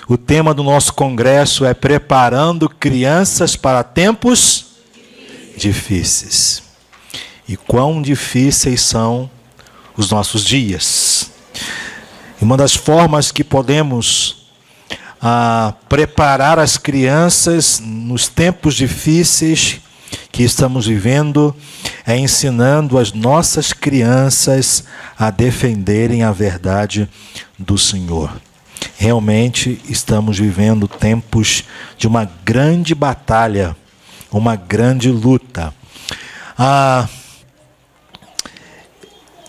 O tema do nosso congresso é Preparando Crianças para Tempos Difíceis. E quão difíceis são os nossos dias. E uma das formas que podemos preparar as crianças nos tempos difíceis que estamos vivendo é ensinando as nossas crianças a defenderem a verdade do Senhor. Realmente estamos vivendo tempos de uma grande batalha, uma grande luta.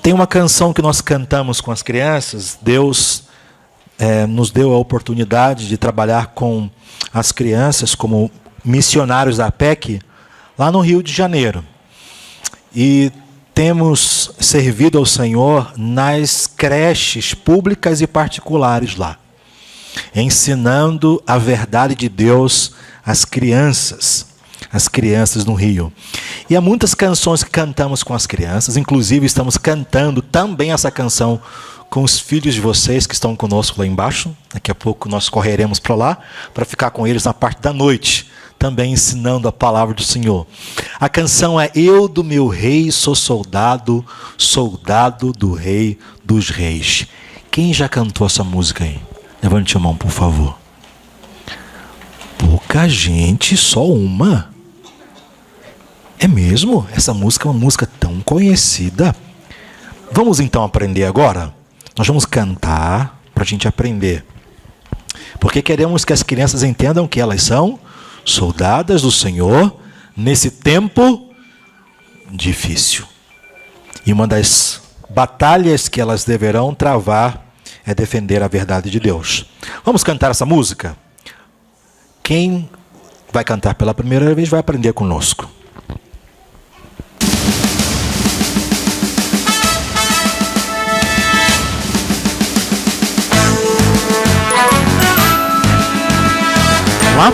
Tem uma canção que nós cantamos com as crianças. Deus nos deu a oportunidade de trabalhar com as crianças como missionários da PEC, lá no Rio de Janeiro. E temos servido ao Senhor nas creches públicas e particulares lá, ensinando a verdade de Deus às crianças no Rio. E há muitas canções que cantamos com as crianças, inclusive estamos cantando também essa canção com os filhos de vocês que estão conosco lá embaixo. Daqui a pouco nós correremos para lá, para ficar com eles na parte da noite, também ensinando a palavra do Senhor. A canção é Eu do meu rei sou soldado, soldado do rei dos reis. Quem já cantou essa música aí? Levante a mão, por favor. Pouca gente, só uma. É mesmo? Essa música é uma música tão conhecida. Vamos então aprender agora? Nós vamos cantar para a gente aprender. Porque queremos que as crianças entendam que elas são soldadas do Senhor nesse tempo difícil. E uma das batalhas que elas deverão travar é defender a verdade de Deus. Vamos cantar essa música? Quem vai cantar pela primeira vez vai aprender conosco. Vamos lá?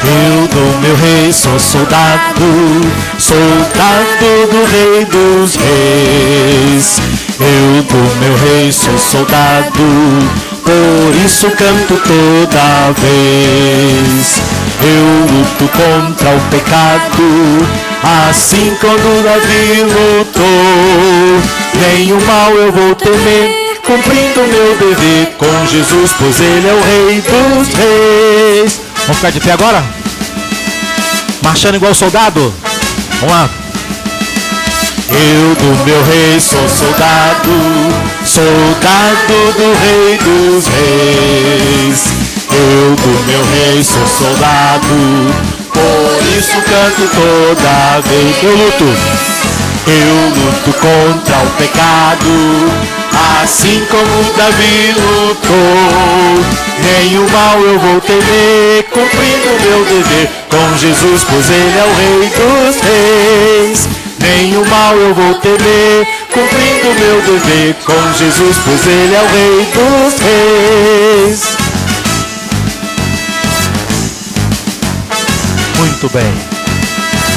Eu do meu rei sou soldado, soldado do rei dos reis. Eu do meu rei sou soldado, por isso canto toda vez. Eu luto contra o pecado, assim quando Davi lutou. Nenhum mal eu vou temer, cumprindo meu dever com Jesus, pois Ele é o rei dos reis. Vamos ficar de pé agora? Marchando igual soldado? Vamos lá. Eu do meu rei sou soldado, soldado do rei dos reis. Eu do meu rei sou soldado, por isso canto toda vez. Eu luto contra o pecado, assim como Davi lutou. Nenhum mal eu vou temer, cumprindo meu dever com Jesus, pois Ele é o rei dos reis. Nenhum mal eu vou temer, cumprindo meu dever com Jesus, pois Ele é o rei dos reis. Muito bem.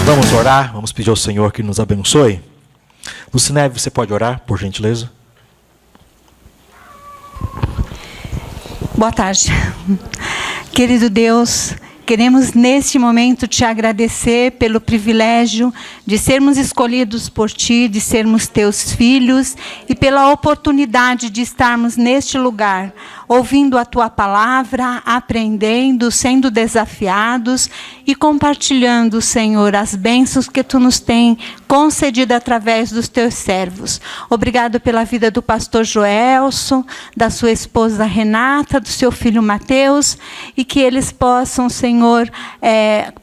Vamos orar, vamos pedir ao Senhor que nos abençoe. Lucineve, você pode orar, por gentileza? Boa tarde. Querido Deus, queremos neste momento te agradecer pelo privilégio de sermos escolhidos por ti, de sermos teus filhos e pela oportunidade de estarmos neste lugar, ouvindo a tua palavra, aprendendo, sendo desafiados e compartilhando, Senhor, as bênçãos que tu nos tem concedido através dos teus servos. Obrigado pela vida do pastor Joelson, da sua esposa Renata, do seu filho Mateus, e que eles possam, Senhor,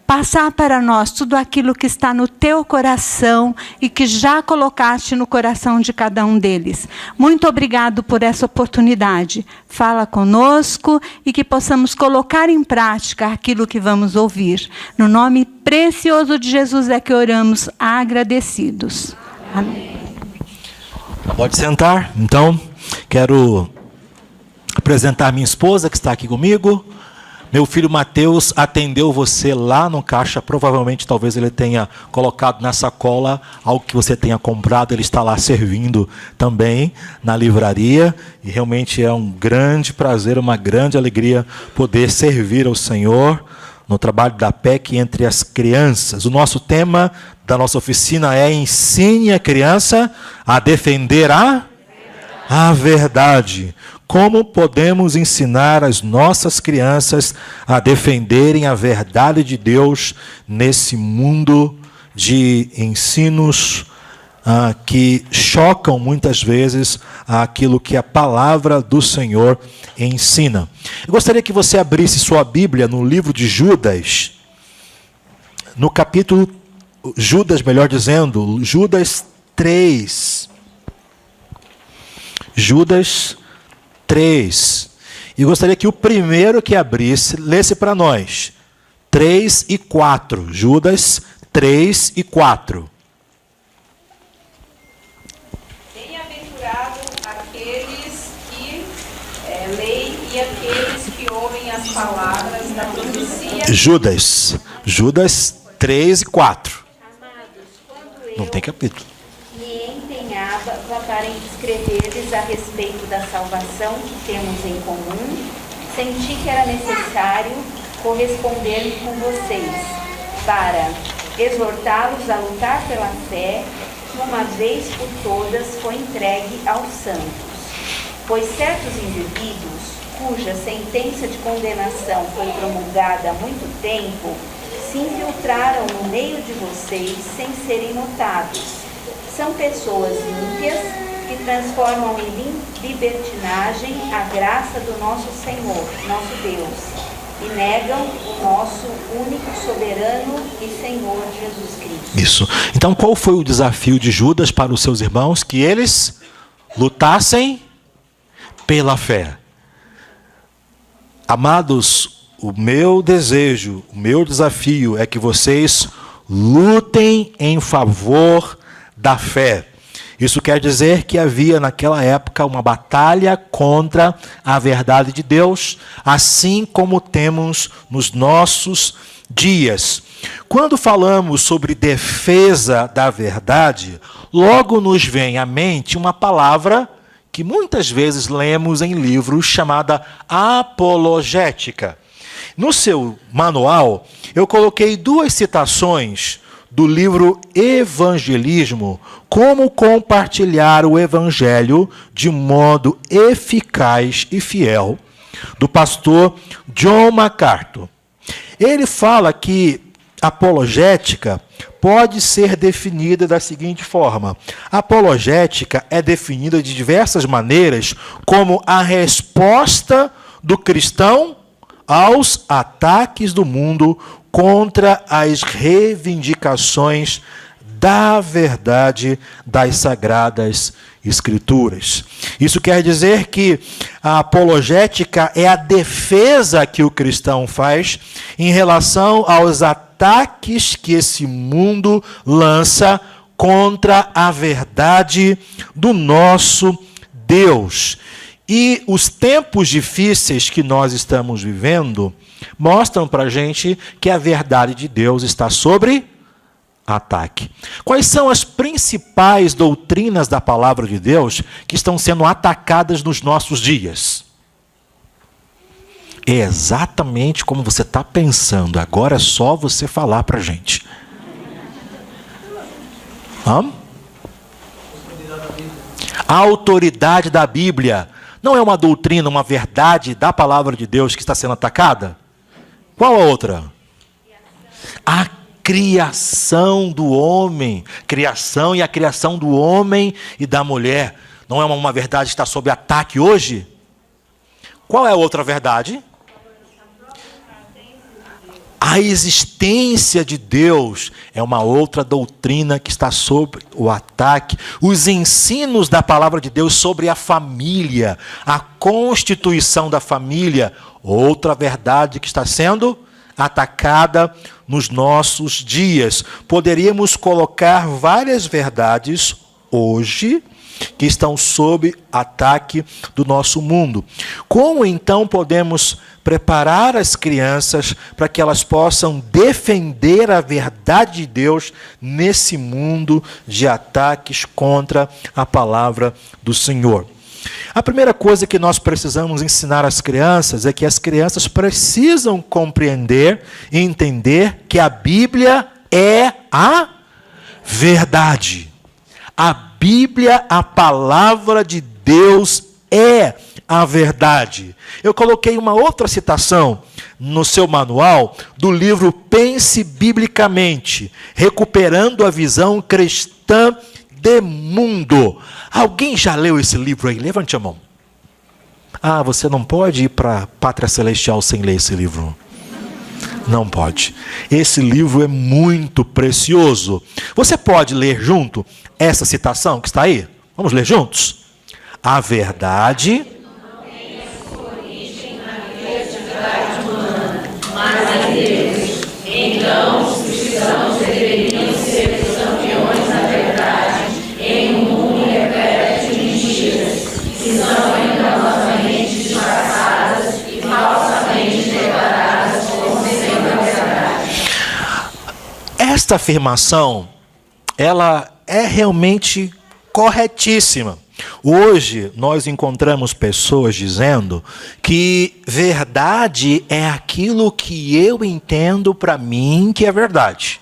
passar para nós tudo aquilo que está no teu coração e que já colocaste no coração de cada um deles. Muito obrigado por essa oportunidade. Fala conosco e que possamos colocar em prática aquilo que vamos ouvir. No nome precioso de Jesus é que oramos agradecidos. Amém. Pode sentar. Então, quero apresentar minha esposa que está aqui comigo, Meu filho Mateus atendeu você lá no caixa. Provavelmente, talvez ele tenha colocado na sacola algo que você tenha comprado. Ele está lá servindo também na livraria. E realmente é um grande prazer, uma grande alegria poder servir ao Senhor no trabalho da PEC entre as crianças. O nosso tema da nossa oficina é: ensine a criança a defender a verdade. Como podemos ensinar as nossas crianças a defenderem a verdade de Deus nesse mundo de ensinos que chocam muitas vezes aquilo que a palavra do Senhor ensina? Eu gostaria que você abrisse sua Bíblia no livro de Judas, no capítulo, Judas 3. Judas 3. E gostaria que o primeiro que abrisse, lesse para nós. 3 e 4. Judas 3 e 4. Bem-aventurado aqueles que leem e aqueles que ouvem as palavras da profecia. Judas 3 e 4. Amados, quando Não tem capítulo. me empenhava para escrever-lhes a respeito da salvação que temos em comum, senti que era necessário corresponder com vocês, para exortá-los a lutar pela fé, que uma vez por todas foi entregue aos santos. Pois certos indivíduos, cuja sentença de condenação foi promulgada há muito tempo, se infiltraram no meio de vocês sem serem notados. São pessoas ímpias que transformam em libertinagem a graça do nosso Senhor, nosso Deus, e negam o nosso único soberano e Senhor Jesus Cristo. Isso. Então, qual foi o desafio de Judas para os seus irmãos? Que eles lutassem pela fé. Amados, o meu desejo, o meu desafio é que vocês lutem em favor da fé. Isso quer dizer que havia naquela época uma batalha contra a verdade de Deus, assim como temos nos nossos dias. Quando falamos sobre defesa da verdade, logo nos vem à mente uma palavra que muitas vezes lemos em livros chamada apologética. No seu manual, eu coloquei 2 citações do livro Evangelismo, como compartilhar o Evangelho de modo eficaz e fiel, do pastor John MacArthur. Ele fala que apologética pode ser definida da seguinte forma: apologética é definida de diversas maneiras como a resposta do cristão aos ataques do mundo contra as reivindicações da verdade das Sagradas Escrituras. Isso quer dizer que a apologética é a defesa que o cristão faz em relação aos ataques que esse mundo lança contra a verdade do nosso Deus. E os tempos difíceis que nós estamos vivendo mostram para a gente que a verdade de Deus está sobre ataque. Quais são as principais doutrinas da palavra de Deus que estão sendo atacadas nos nossos dias? É exatamente como você está pensando. Agora é só você falar para a gente. A autoridade da Bíblia não é uma doutrina, uma verdade da palavra de Deus que está sendo atacada? Qual a outra? A criação do homem. Criação e a criação do homem e da mulher. Não é uma verdade que está sob ataque hoje? Qual é a outra verdade? A existência de Deus é uma outra doutrina que está sob o ataque. Os ensinos da palavra de Deus sobre a família, a constituição da família, outra verdade que está sendo atacada nos nossos dias. Poderíamos colocar várias verdades hoje que estão sob ataque do nosso mundo. Como então podemos preparar as crianças para que elas possam defender a verdade de Deus nesse mundo de ataques contra a palavra do Senhor? A primeira coisa que nós precisamos ensinar às crianças é que as crianças precisam compreender e entender que a Bíblia é a verdade. A Bíblia, a palavra de Deus, é a verdade. Eu coloquei uma outra citação no seu manual do livro Pense Biblicamente, recuperando a visão cristã de mundo. Alguém já leu esse livro aí? Levante a mão. Ah, você não pode ir para a Pátria Celestial sem ler esse livro. Não pode. Esse livro é muito precioso. Você pode ler junto essa citação que está aí? Vamos ler juntos? A verdade não tem sua origem na criatividade humana, mas em Deus. Então, os cristãos deveriam ser os campeões da verdade em um mundo repleto de mentiras, que são enganosamente disfarçadas e falsamente declaradas como sendo a verdade. Esta afirmação, ela é realmente corretíssima. Hoje nós encontramos pessoas dizendo que verdade é aquilo que eu entendo para mim que é verdade.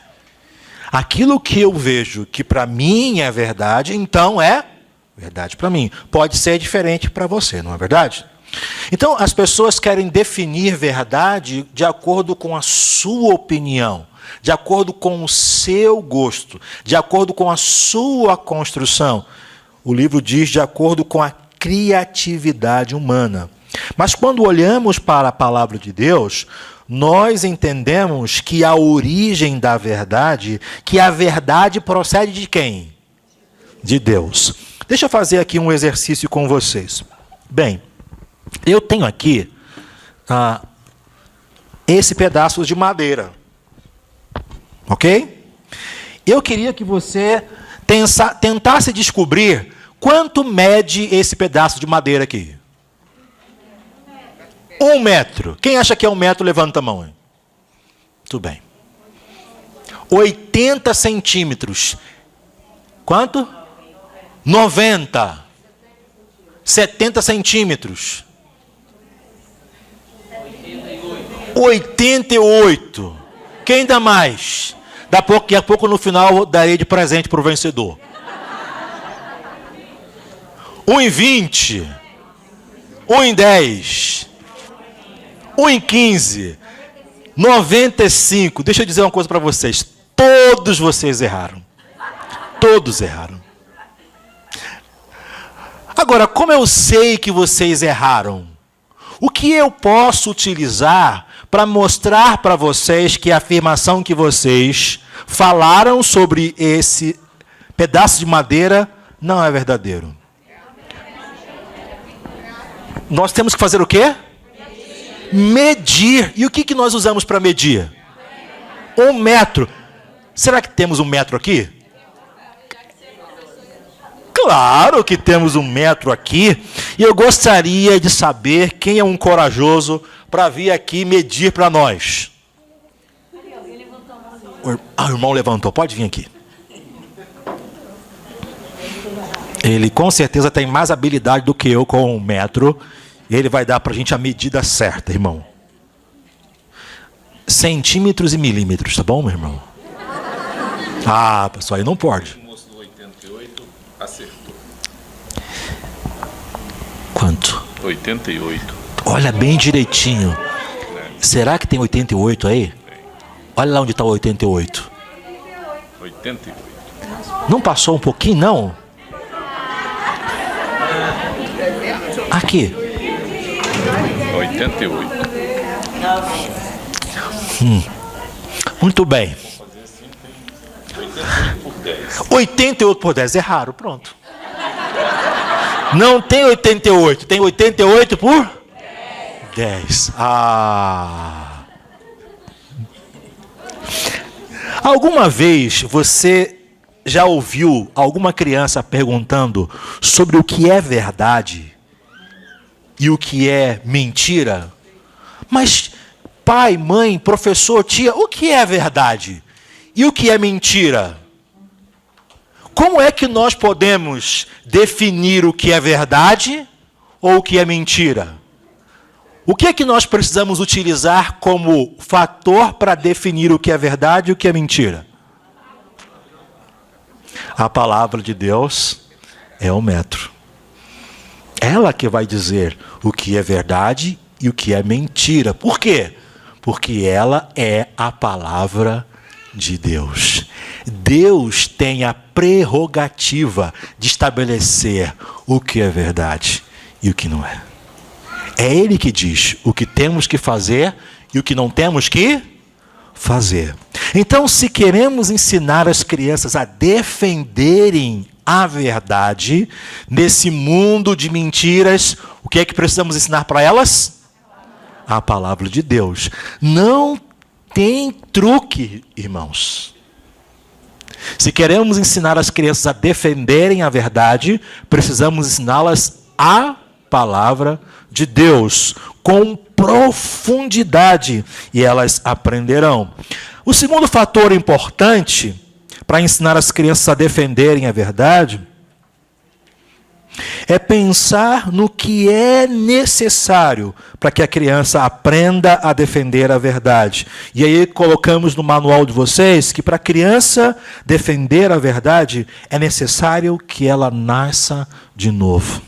Aquilo que eu vejo que para mim é verdade, então é verdade para mim. Pode ser diferente para você, não é verdade? Então as pessoas querem definir verdade de acordo com a sua opinião, de acordo com o seu gosto, de acordo com a sua construção. O livro diz de acordo com a criatividade humana. Mas quando olhamos para a palavra de Deus, nós entendemos que a origem da verdade, que a verdade procede de quem? De Deus. Deixa eu fazer aqui um exercício com vocês. Bem, eu tenho aqui esse pedaço de madeira. Ok? Eu queria que você tentasse descobrir quanto mede esse pedaço de madeira aqui. 1 metro. Quem acha que é 1 metro, levanta a mão. Hein? Tudo bem. 80 centímetros. Quanto? 90. 70 centímetros. 88. Quem dá mais? Daqui a pouco no final eu darei de presente para o vencedor. 1,20. 1,10. 1,15. 95. Deixa eu dizer uma coisa para vocês. Todos vocês erraram. Todos erraram. Agora, como eu sei que vocês erraram? O que eu posso utilizar para mostrar para vocês que a afirmação que vocês falaram sobre esse pedaço de madeira não é verdadeiro? Nós temos que fazer o quê? Medir. E o que nós usamos para medir? 1 metro. Será que temos 1 metro aqui? Claro que temos 1 metro aqui. E eu gostaria de saber quem é um corajoso para vir aqui medir para nós. O irmão levantou. Pode vir aqui. Ele com certeza tem mais habilidade do que eu com 1 metro. E ele vai dar para a gente a medida certa, irmão. Centímetros e milímetros, tá bom, meu irmão? Ah, pessoal, aí não pode. O moço do 88 acertou. Quanto? 88. Olha bem direitinho. Será que tem 88 aí? Olha lá onde está o 88. 88. Não passou um pouquinho, não? Aqui. 88. Muito bem. 88 por 10. 88 por 10 é raro, pronto. Não tem 88, tem 88 por 10. Ah. Alguma vez você já ouviu alguma criança perguntando sobre o que é verdade e o que é mentira? Mas pai, mãe, professor, tia, o que é verdade e o que é mentira? Como é que nós podemos definir o que é verdade ou o que é mentira? O que é que nós precisamos utilizar como fator para definir o que é verdade e o que é mentira? A palavra de Deus é o metro. Ela que vai dizer o que é verdade e o que é mentira. Por quê? Porque ela é a palavra de Deus. Deus tem a prerrogativa de estabelecer o que é verdade e o que não é. É Ele que diz o que temos que fazer e o que não temos que fazer. Então, se queremos ensinar as crianças a defenderem a verdade nesse mundo de mentiras, o que é que precisamos ensinar para elas? A palavra de Deus. Não tem truque, irmãos. Se queremos ensinar as crianças a defenderem a verdade, precisamos ensiná-las a palavra de Deus com profundidade e elas aprenderão. O segundo fator importante para ensinar as crianças a defenderem a verdade é pensar no que é necessário para que a criança aprenda a defender a verdade. E aí colocamos no manual de vocês que para a criança defender a verdade é necessário que ela nasça de novo.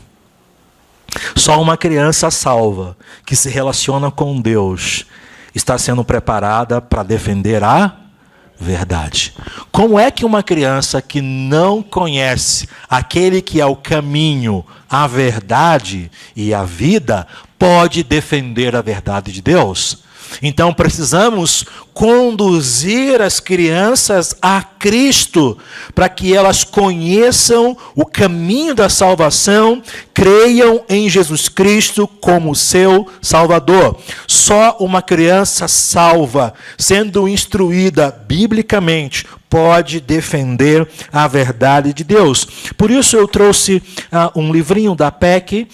Só uma criança salva, que se relaciona com Deus, está sendo preparada para defender a verdade. Como é que uma criança que não conhece aquele que é o caminho, a verdade e a vida, pode defender a verdade de Deus? Então precisamos conduzir as crianças a Cristo, para que elas conheçam o caminho da salvação, creiam em Jesus Cristo como seu Salvador. Só uma criança salva, sendo instruída biblicamente, pode defender a verdade de Deus. Por isso eu trouxe um livrinho da PEC,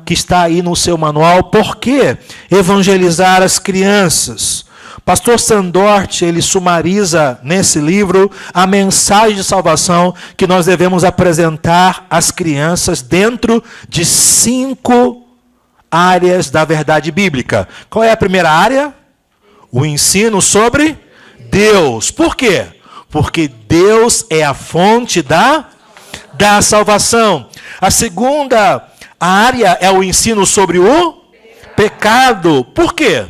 que está aí no seu manual. Por que evangelizar as crianças? Pastor Sandort, ele sumariza nesse livro a mensagem de salvação que nós devemos apresentar às crianças dentro de 5 áreas da verdade bíblica. Qual é a primeira área? O ensino sobre Deus. Por quê? Porque Deus é a fonte da salvação. A segunda área é o ensino sobre o pecado. Por quê?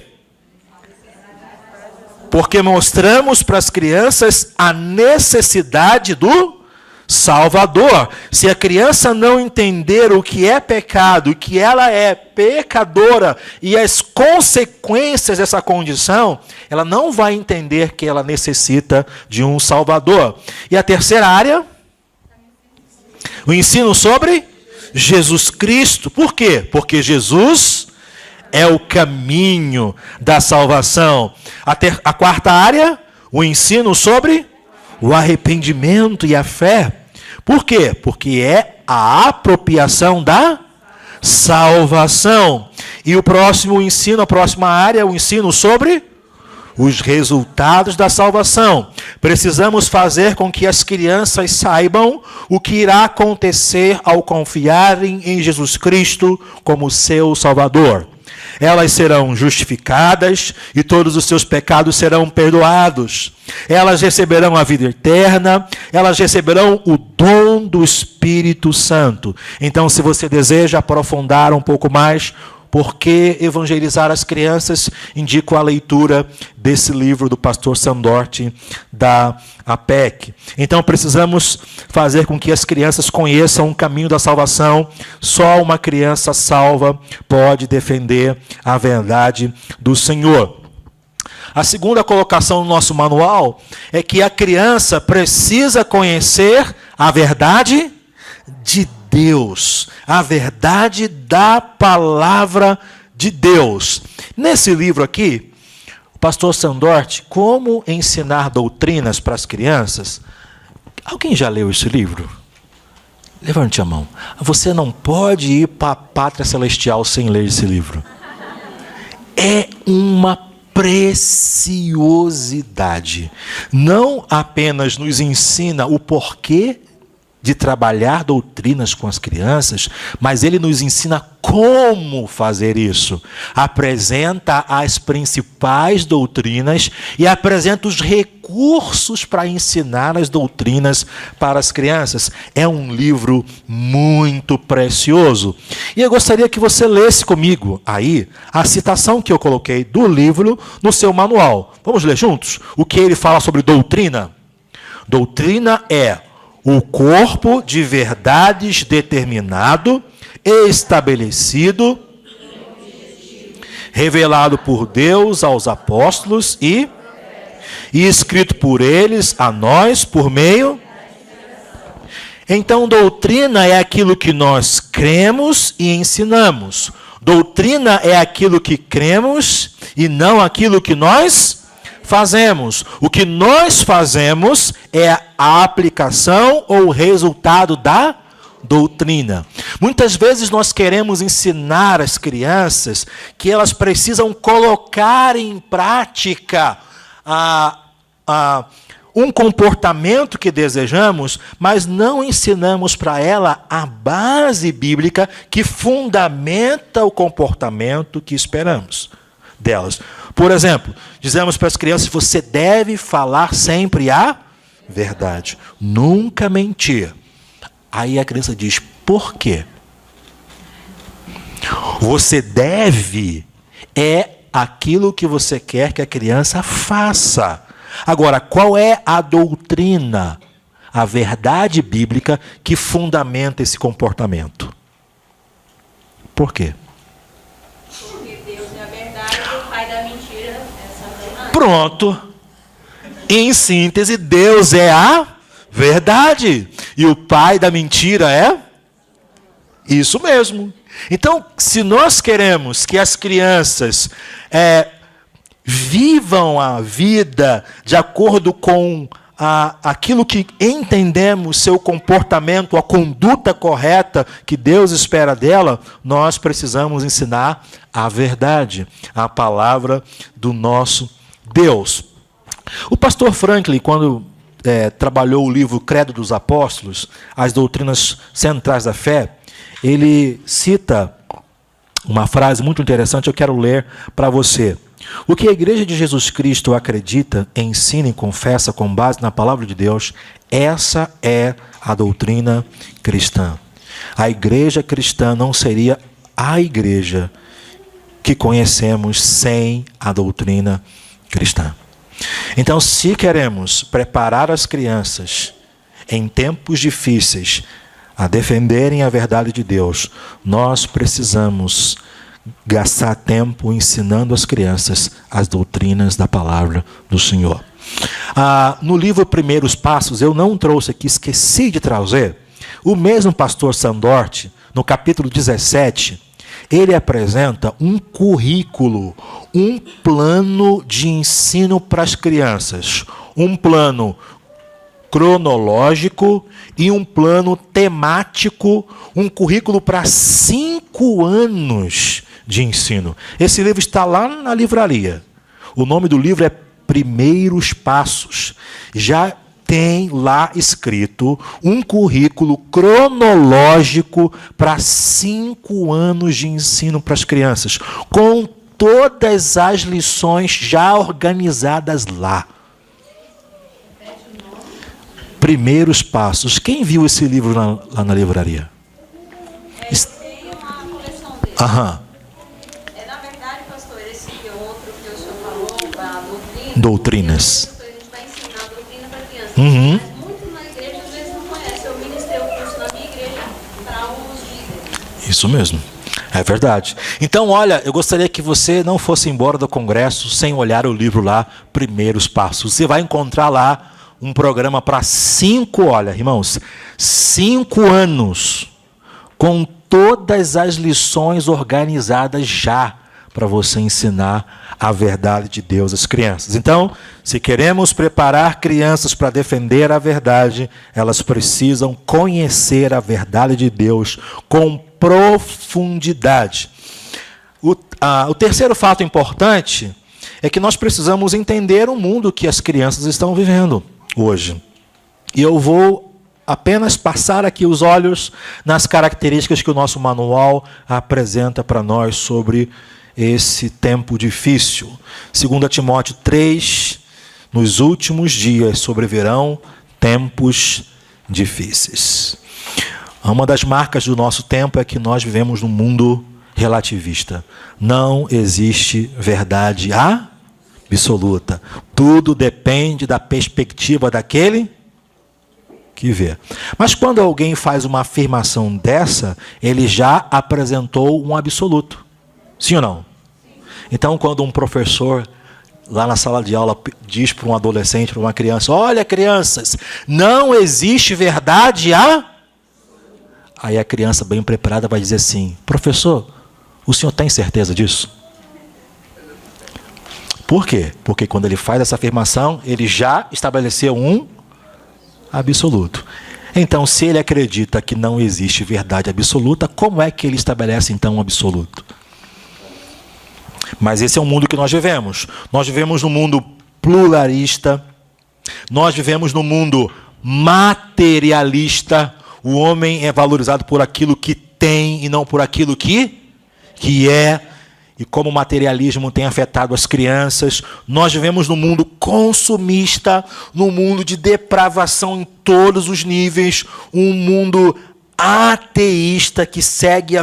Porque mostramos para as crianças a necessidade do Salvador. Se a criança não entender o que é pecado, que ela é pecadora e as consequências dessa condição, ela não vai entender que ela necessita de um Salvador. E a terceira área? O ensino sobre Jesus Cristo. Por quê? Porque Jesus é o caminho da salvação. A quarta área, o ensino sobre o arrependimento e a fé. Por quê? Porque é a apropriação da salvação. E o próximo ensino, a próxima área, o ensino sobre os resultados da salvação. Precisamos fazer com que as crianças saibam o que irá acontecer ao confiarem em Jesus Cristo como seu Salvador. Elas serão justificadas e todos os seus pecados serão perdoados. Elas receberão a vida eterna, elas receberão o dom do Espírito Santo. Então, se você deseja aprofundar um pouco mais por que evangelizar as crianças, indico a leitura desse livro do pastor Sandort, da APEC. Então, precisamos fazer com que as crianças conheçam o caminho da salvação. Só uma criança salva pode defender a verdade do Senhor. A segunda colocação no nosso manual é que a criança precisa conhecer a verdade de Deus, a verdade da palavra de Deus. Nesse livro aqui, o pastor Sandort, Como Ensinar Doutrinas para as Crianças, Alguém já leu esse livro? Levante a mão. Você não pode ir para a Pátria Celestial sem ler esse livro. É uma preciosidade. Não apenas nos ensina o porquê de trabalhar doutrinas com as crianças, mas ele nos ensina como fazer isso. Apresenta as principais doutrinas e apresenta os recursos para ensinar as doutrinas para as crianças. É um livro muito precioso. E eu gostaria que você lesse comigo aí a citação que eu coloquei do livro no seu manual. Vamos ler juntos? O que ele fala sobre doutrina? Doutrina é o corpo de verdades determinado, estabelecido, revelado por Deus aos apóstolos e escrito por eles a nós por meio. Então, doutrina é aquilo que nós cremos e ensinamos. Doutrina é aquilo que cremos e não aquilo que nós fazemos. O que nós fazemos é a aplicação ou o resultado da doutrina. Muitas vezes nós queremos ensinar as crianças que elas precisam colocar em prática um comportamento que desejamos, mas não ensinamos para ela a base bíblica que fundamenta o comportamento que esperamos delas. Por exemplo, dizemos para as crianças: você deve falar sempre a verdade, nunca mentir. Aí a criança diz: por quê? Você deve é aquilo que você quer que a criança faça. Agora, qual é a doutrina, a verdade bíblica que fundamenta esse comportamento? Por quê? Porque Deus é a verdade e o pai da mentira é Satanás. Pronto. Em síntese, Deus é a verdade e o pai da mentira é isso mesmo. Então, se nós queremos que as crianças vivam a vida de acordo com aquilo que entendemos, seu comportamento, a conduta correta que Deus espera dela, nós precisamos ensinar a verdade, a palavra do nosso Deus. O pastor Franklin, quando trabalhou o livro Credo dos Apóstolos, as doutrinas centrais da fé, ele cita uma frase muito interessante, eu quero ler para você. O que a Igreja de Jesus Cristo acredita, ensina e confessa com base na palavra de Deus, essa é a doutrina cristã. A igreja cristã não seria a igreja que conhecemos sem a doutrina cristã. Então, se queremos preparar as crianças em tempos difíceis a defenderem a verdade de Deus, nós precisamos gastar tempo ensinando às crianças as doutrinas da palavra do Senhor. No livro Primeiros Passos, eu não trouxe aqui, esqueci de trazer, o mesmo pastor Sandorti, no capítulo 17, ele apresenta um currículo, um plano de ensino para as crianças, um plano cronológico e um plano temático, um currículo para 5 anos de ensino. Esse livro está lá na livraria. O nome do livro é Primeiros Passos. Já tem lá escrito um currículo cronológico para 5 anos de ensino para as crianças, com todas as lições já organizadas lá. Primeiros Passos. Quem viu esse livro lá na livraria? Tem uma coleção dele. Aham. Na verdade, pastor, esse outro que o senhor falou, a doutrina. Doutrinas. A gente vai ensinar a doutrina para criança. Uhum. Mas muitos na igreja às vezes não conhecem. Eu ministrei o curso na minha igreja para os líderes. Isso mesmo. É verdade. Então, olha, eu gostaria que você não fosse embora do congresso sem olhar o livro lá, Primeiros Passos. Você vai encontrar lá um programa para 5, olha, irmãos, 5 anos, com todas as lições organizadas já, para você ensinar a verdade de Deus às crianças. Então, se queremos preparar crianças para defender a verdade, elas precisam conhecer a verdade de Deus com profundidade. O terceiro fato importante é que nós precisamos entender o mundo que as crianças estão vivendo hoje. E eu vou apenas passar aqui os olhos nas características que o nosso manual apresenta para nós sobre esse tempo difícil. 2 Timóteo 3, nos últimos dias sobrevirão tempos difíceis. Uma das marcas do nosso tempo é que nós vivemos num mundo relativista. Não existe verdade absoluta. Tudo depende da perspectiva daquele que vê. Mas quando alguém faz uma afirmação dessa, ele já apresentou um absoluto. Sim ou não? Então, quando um professor lá na sala de aula diz para um adolescente, para uma criança: olha, crianças, não existe verdade Aí a criança bem preparada vai dizer assim: professor, o senhor tem certeza disso? Por quê? Porque quando ele faz essa afirmação, ele já estabeleceu um absoluto. Então, se ele acredita que não existe verdade absoluta, como é que ele estabelece então um absoluto? Mas esse é o mundo que nós vivemos. Nós vivemos num mundo pluralista, nós vivemos num mundo materialista. O homem é valorizado por aquilo que tem e não por aquilo que é. E como o materialismo tem afetado as crianças, nós vivemos num mundo consumista, num mundo de depravação em todos os níveis, um mundo ateísta que segue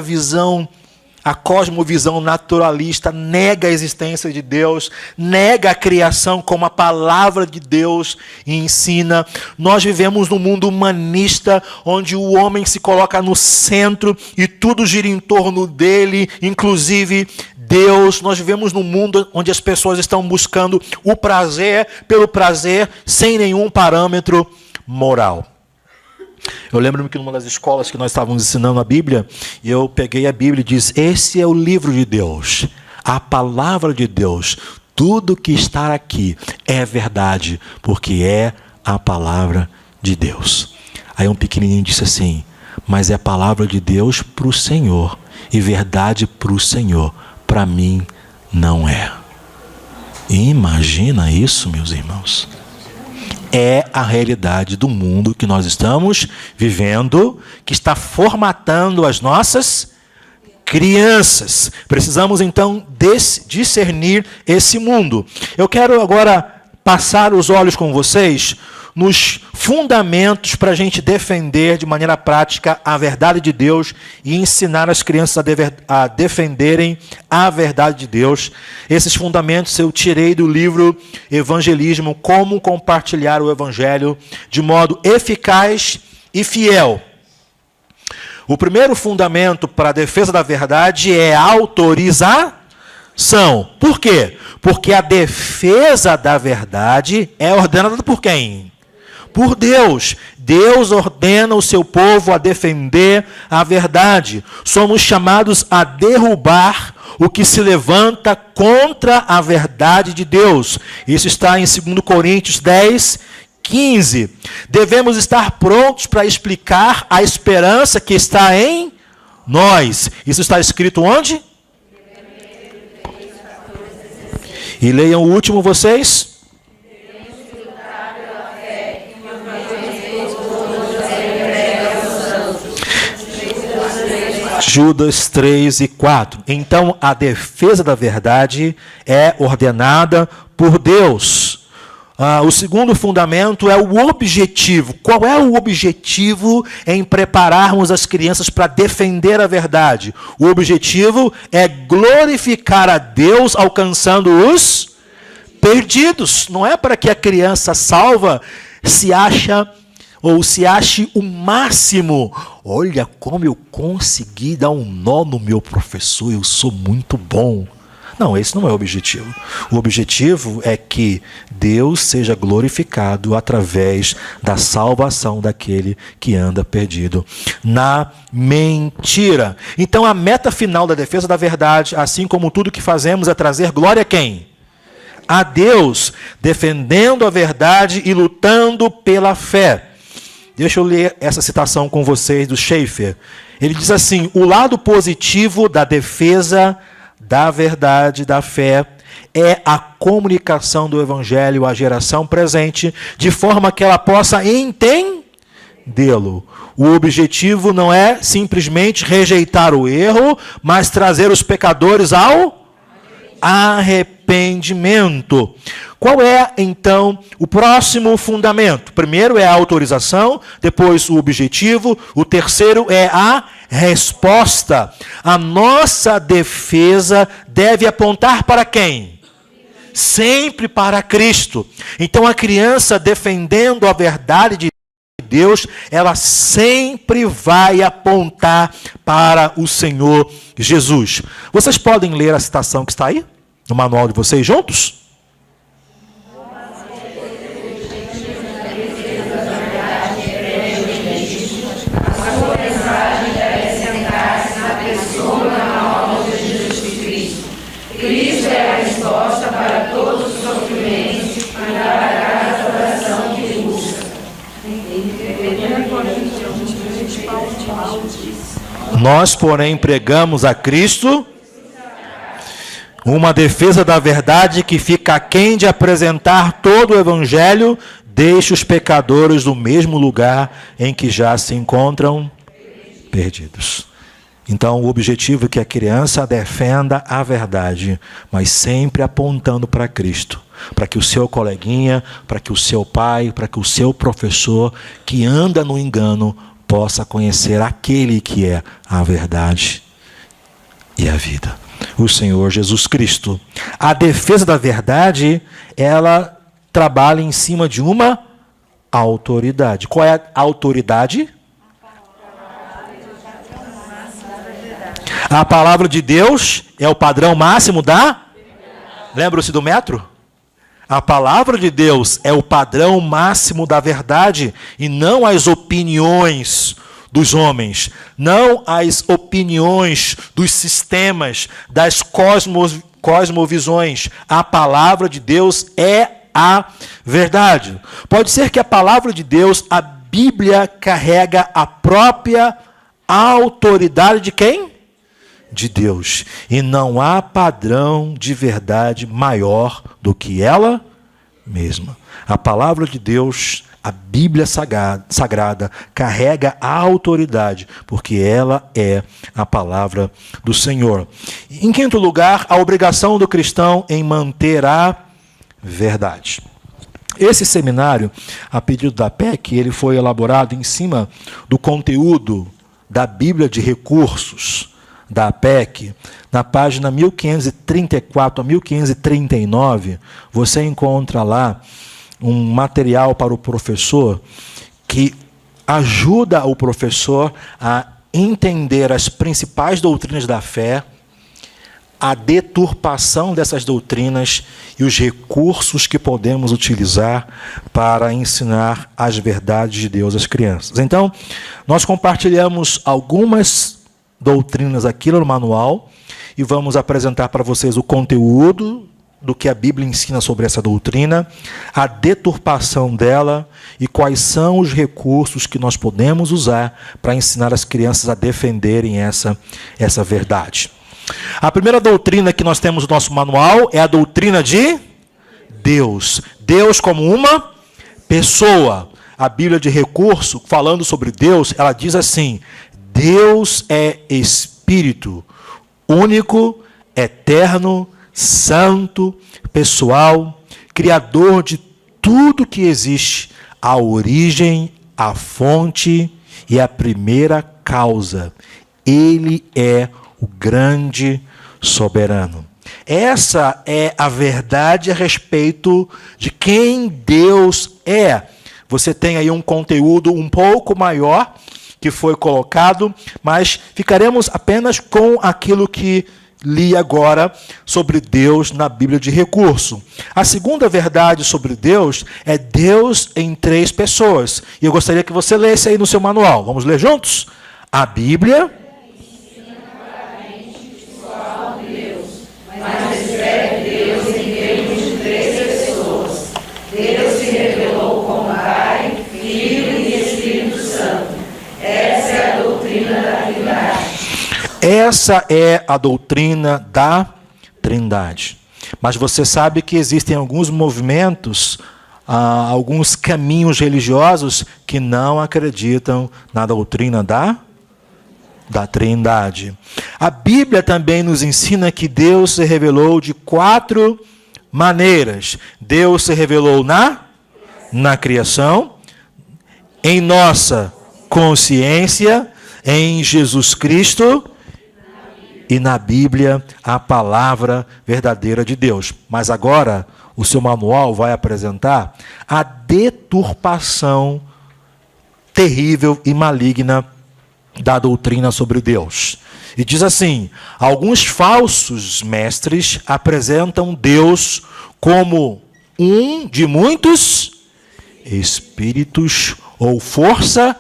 a cosmovisão naturalista, nega a existência de Deus, nega a criação como a palavra de Deus ensina. Nós vivemos num mundo humanista, onde o homem se coloca no centro e tudo gira em torno dele, inclusive Deus. Nós vivemos num mundo onde as pessoas estão buscando o prazer pelo prazer, sem nenhum parâmetro moral. Eu lembro-me que numa das escolas que nós estávamos ensinando a Bíblia, eu peguei a Bíblia e disse: esse é o livro de Deus, a palavra de Deus. Tudo que está aqui é verdade, porque é a palavra de Deus. Aí um pequenininho disse assim: mas é a palavra de Deus para o Senhor, e verdade para o Senhor, para mim não é. Imagina isso, meus irmãos. É a realidade do mundo que nós estamos vivendo, que está formatando as nossas crianças. Precisamos então discernir esse mundo. Eu quero agora passar os olhos com vocês nos fundamentos para a gente defender de maneira prática a verdade de Deus e ensinar as crianças a defenderem a verdade de Deus. Esses fundamentos eu tirei do livro Evangelismo, Como Compartilhar o Evangelho de Modo Eficaz e Fiel. O primeiro fundamento para a defesa da verdade é a autorização. Por quê? Porque a defesa da verdade é ordenada por quem? Por Deus. Deus ordena o seu povo a defender a verdade. Somos chamados a derrubar o que se levanta contra a verdade de Deus. Isso está em 2 Coríntios 10, 15. Devemos estar prontos para explicar a esperança que está em nós. Isso está escrito onde? E leiam o último vocês. Judas 3 e 4. Então, a defesa da verdade é ordenada por Deus. O segundo fundamento é o objetivo. Qual é o objetivo em prepararmos as crianças para defender a verdade? O objetivo é glorificar a Deus alcançando os perdidos. Não é para que a criança salva se ache o máximo. Olha como eu consegui dar um nó no meu professor, eu sou muito bom. Não, esse não é o objetivo. O objetivo é que Deus seja glorificado através da salvação daquele que anda perdido na mentira. Então a meta final da defesa da verdade, assim como tudo que fazemos, é trazer glória a quem? A Deus, defendendo a verdade e lutando pela fé. Deixa eu ler essa citação com vocês do Schaeffer. Ele diz assim: o lado positivo da defesa da verdade, da fé, é a comunicação do Evangelho à geração presente, de forma que ela possa entendê-lo. O objetivo não é simplesmente rejeitar o erro, mas trazer os pecadores ao arrependimento. Qual é, então, o próximo fundamento? Primeiro é a autorização, depois o objetivo, o terceiro é a resposta. A nossa defesa deve apontar para quem? Sempre para Cristo. Então a criança defendendo a verdade de Deus, ela sempre vai apontar para o Senhor Jesus. Vocês podem ler a citação que está aí no manual de vocês juntos? Cristo é a resposta para todos os sofrimentos e dará a salvação que busca. Nós, porém, pregamos a Cristo uma defesa da verdade que fica aquém de apresentar todo o Evangelho, deixa os pecadores no mesmo lugar em que já se encontram perdidos. Então, o objetivo é que a criança defenda a verdade, mas sempre apontando para Cristo, para que o seu coleguinha, para que o seu pai, para que o seu professor que anda no engano possa conhecer aquele que é a verdade e a vida, o Senhor Jesus Cristo. A defesa da verdade, ela trabalha em cima de uma autoridade. Qual é a autoridade? A palavra de Deus é o padrão máximo da... Lembra-se do metro? A palavra de Deus é o padrão máximo da verdade e não as opiniões dos homens, não as opiniões dos sistemas, das cosmovisões. A palavra de Deus é a verdade. Pode ser que a palavra de Deus, a Bíblia, carrega a própria autoridade de quem? De Deus. E não há padrão de verdade maior do que ela mesma. A palavra de Deus, a Bíblia Sagrada, carrega a autoridade, porque ela é a palavra do Senhor. Em quinto lugar, a obrigação do cristão em manter a verdade. Esse seminário, a pedido da PEC, ele foi elaborado em cima do conteúdo da Bíblia de Recursos da PEC. Na página 1534 a 1539, você encontra lá um material para o professor que ajuda o professor a entender as principais doutrinas da fé, a deturpação dessas doutrinas e os recursos que podemos utilizar para ensinar as verdades de Deus às crianças. Então, nós compartilhamos algumas doutrinas aqui no manual e vamos apresentar para vocês o conteúdo do que a Bíblia ensina sobre essa doutrina, a deturpação dela e quais são os recursos que nós podemos usar para ensinar as crianças a defenderem essa verdade. A primeira doutrina que nós temos no nosso manual é a doutrina de Deus. Deus como uma pessoa. A Bíblia de Recurso, falando sobre Deus, ela diz assim: Deus é Espírito, único, eterno, santo, pessoal, criador de tudo que existe, a origem, a fonte e a primeira causa. Ele é o grande soberano. Essa é a verdade a respeito de quem Deus é. Você tem aí um conteúdo um pouco maior que foi colocado, mas ficaremos apenas com aquilo que li agora sobre Deus na Bíblia de recurso. A segunda verdade sobre Deus é Deus em 3 pessoas. E eu gostaria que você lesse aí no seu manual. Vamos ler juntos? A Bíblia... Mas descreve Deus em termos de 3 pessoas. Deus se revelou como Pai, Filho e Espírito Santo. Essa é a doutrina da Trindade. Essa é a doutrina da Trindade. Mas você sabe que existem alguns movimentos, alguns caminhos religiosos que não acreditam na doutrina da Trindade. A Bíblia também nos ensina que Deus se revelou de 4 maneiras. Deus se revelou na criação, em nossa consciência, em Jesus Cristo e na Bíblia, a palavra verdadeira de Deus. Mas agora, o seu manual vai apresentar a deturpação terrível e maligna da doutrina sobre Deus. E diz assim: alguns falsos mestres apresentam Deus como um de muitos espíritos ou força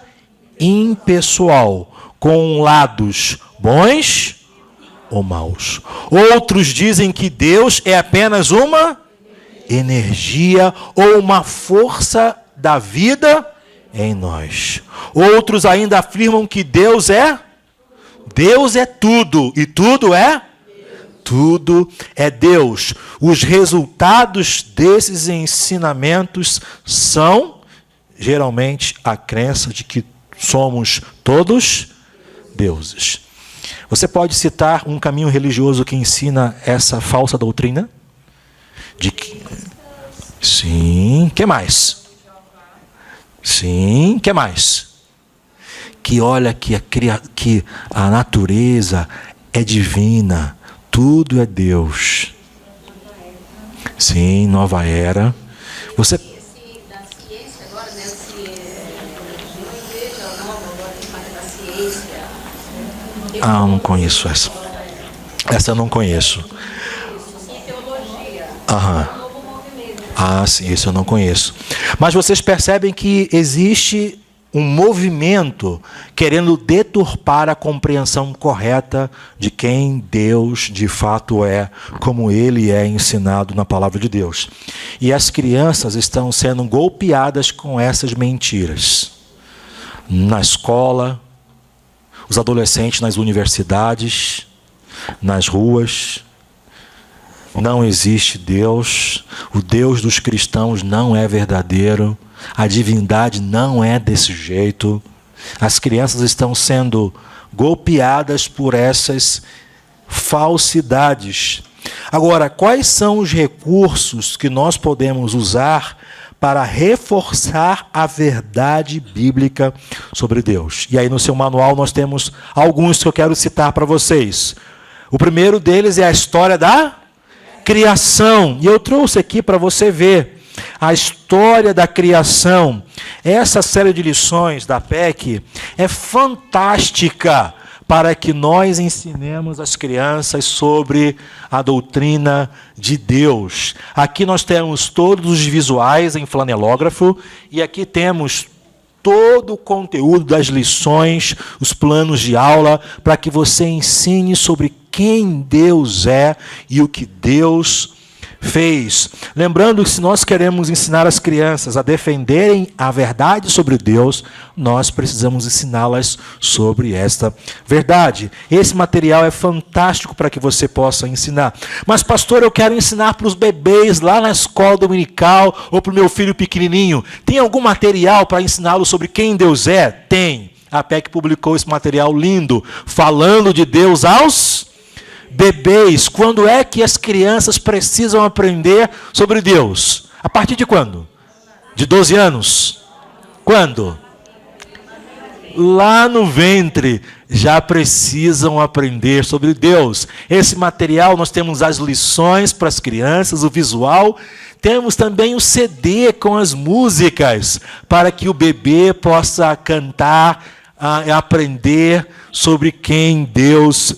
impessoal, com lados bons ou maus. Outros dizem que Deus é apenas uma energia ou uma força da vida em nós. Outros ainda afirmam que Deus é tudo, e tudo é Deus. Os resultados desses ensinamentos são, geralmente, a crença de que somos todos deuses. Você pode citar um caminho religioso que ensina essa falsa doutrina? Sim, que mais? Sim, que mais? Que olha que a natureza é divina, tudo é Deus. Sim, nova era. Você... Da ciência agora, né? Não igreja nova agora, mas da ciência. eu não conheço essa. Essa eu não conheço. E teologia. Aham. Um novo movimento. Ah, sim, isso eu não conheço. Mas vocês percebem que existe um movimento querendo deturpar a compreensão correta de quem Deus de fato é, como Ele é ensinado na palavra de Deus. E as crianças estão sendo golpeadas com essas mentiras. Na escola, os adolescentes nas universidades, nas ruas. Não existe Deus, o Deus dos cristãos não é verdadeiro, a divindade não é desse jeito. As crianças estão sendo golpeadas por essas falsidades. Agora, quais são os recursos que nós podemos usar para reforçar a verdade bíblica sobre Deus? E aí no seu manual nós temos alguns que eu quero citar para vocês. O primeiro deles é a história da criação. E eu trouxe aqui para você ver a história da criação. Essa série de lições da PEC é fantástica para que nós ensinemos as crianças sobre a doutrina de Deus. Aqui nós temos todos os visuais em flanelógrafo e aqui temos todo o conteúdo das lições, os planos de aula, para que você ensine sobre quem Deus é e o que Deus fez. Lembrando que se nós queremos ensinar as crianças a defenderem a verdade sobre Deus, nós precisamos ensiná-las sobre esta verdade. Esse material é fantástico para que você possa ensinar. Mas, pastor, eu quero ensinar para os bebês lá na escola dominical ou para o meu filho pequenininho. Tem algum material para ensiná-lo sobre quem Deus é? Tem. A PEC publicou esse material lindo, falando de Deus aos bebês. Quando é que as crianças precisam aprender sobre Deus? A partir de quando? De 12 anos? Quando? Lá no ventre já precisam aprender sobre Deus. Esse material nós temos as lições para as crianças, o visual. Temos também o CD com as músicas para que o bebê possa cantar, aprender sobre quem Deus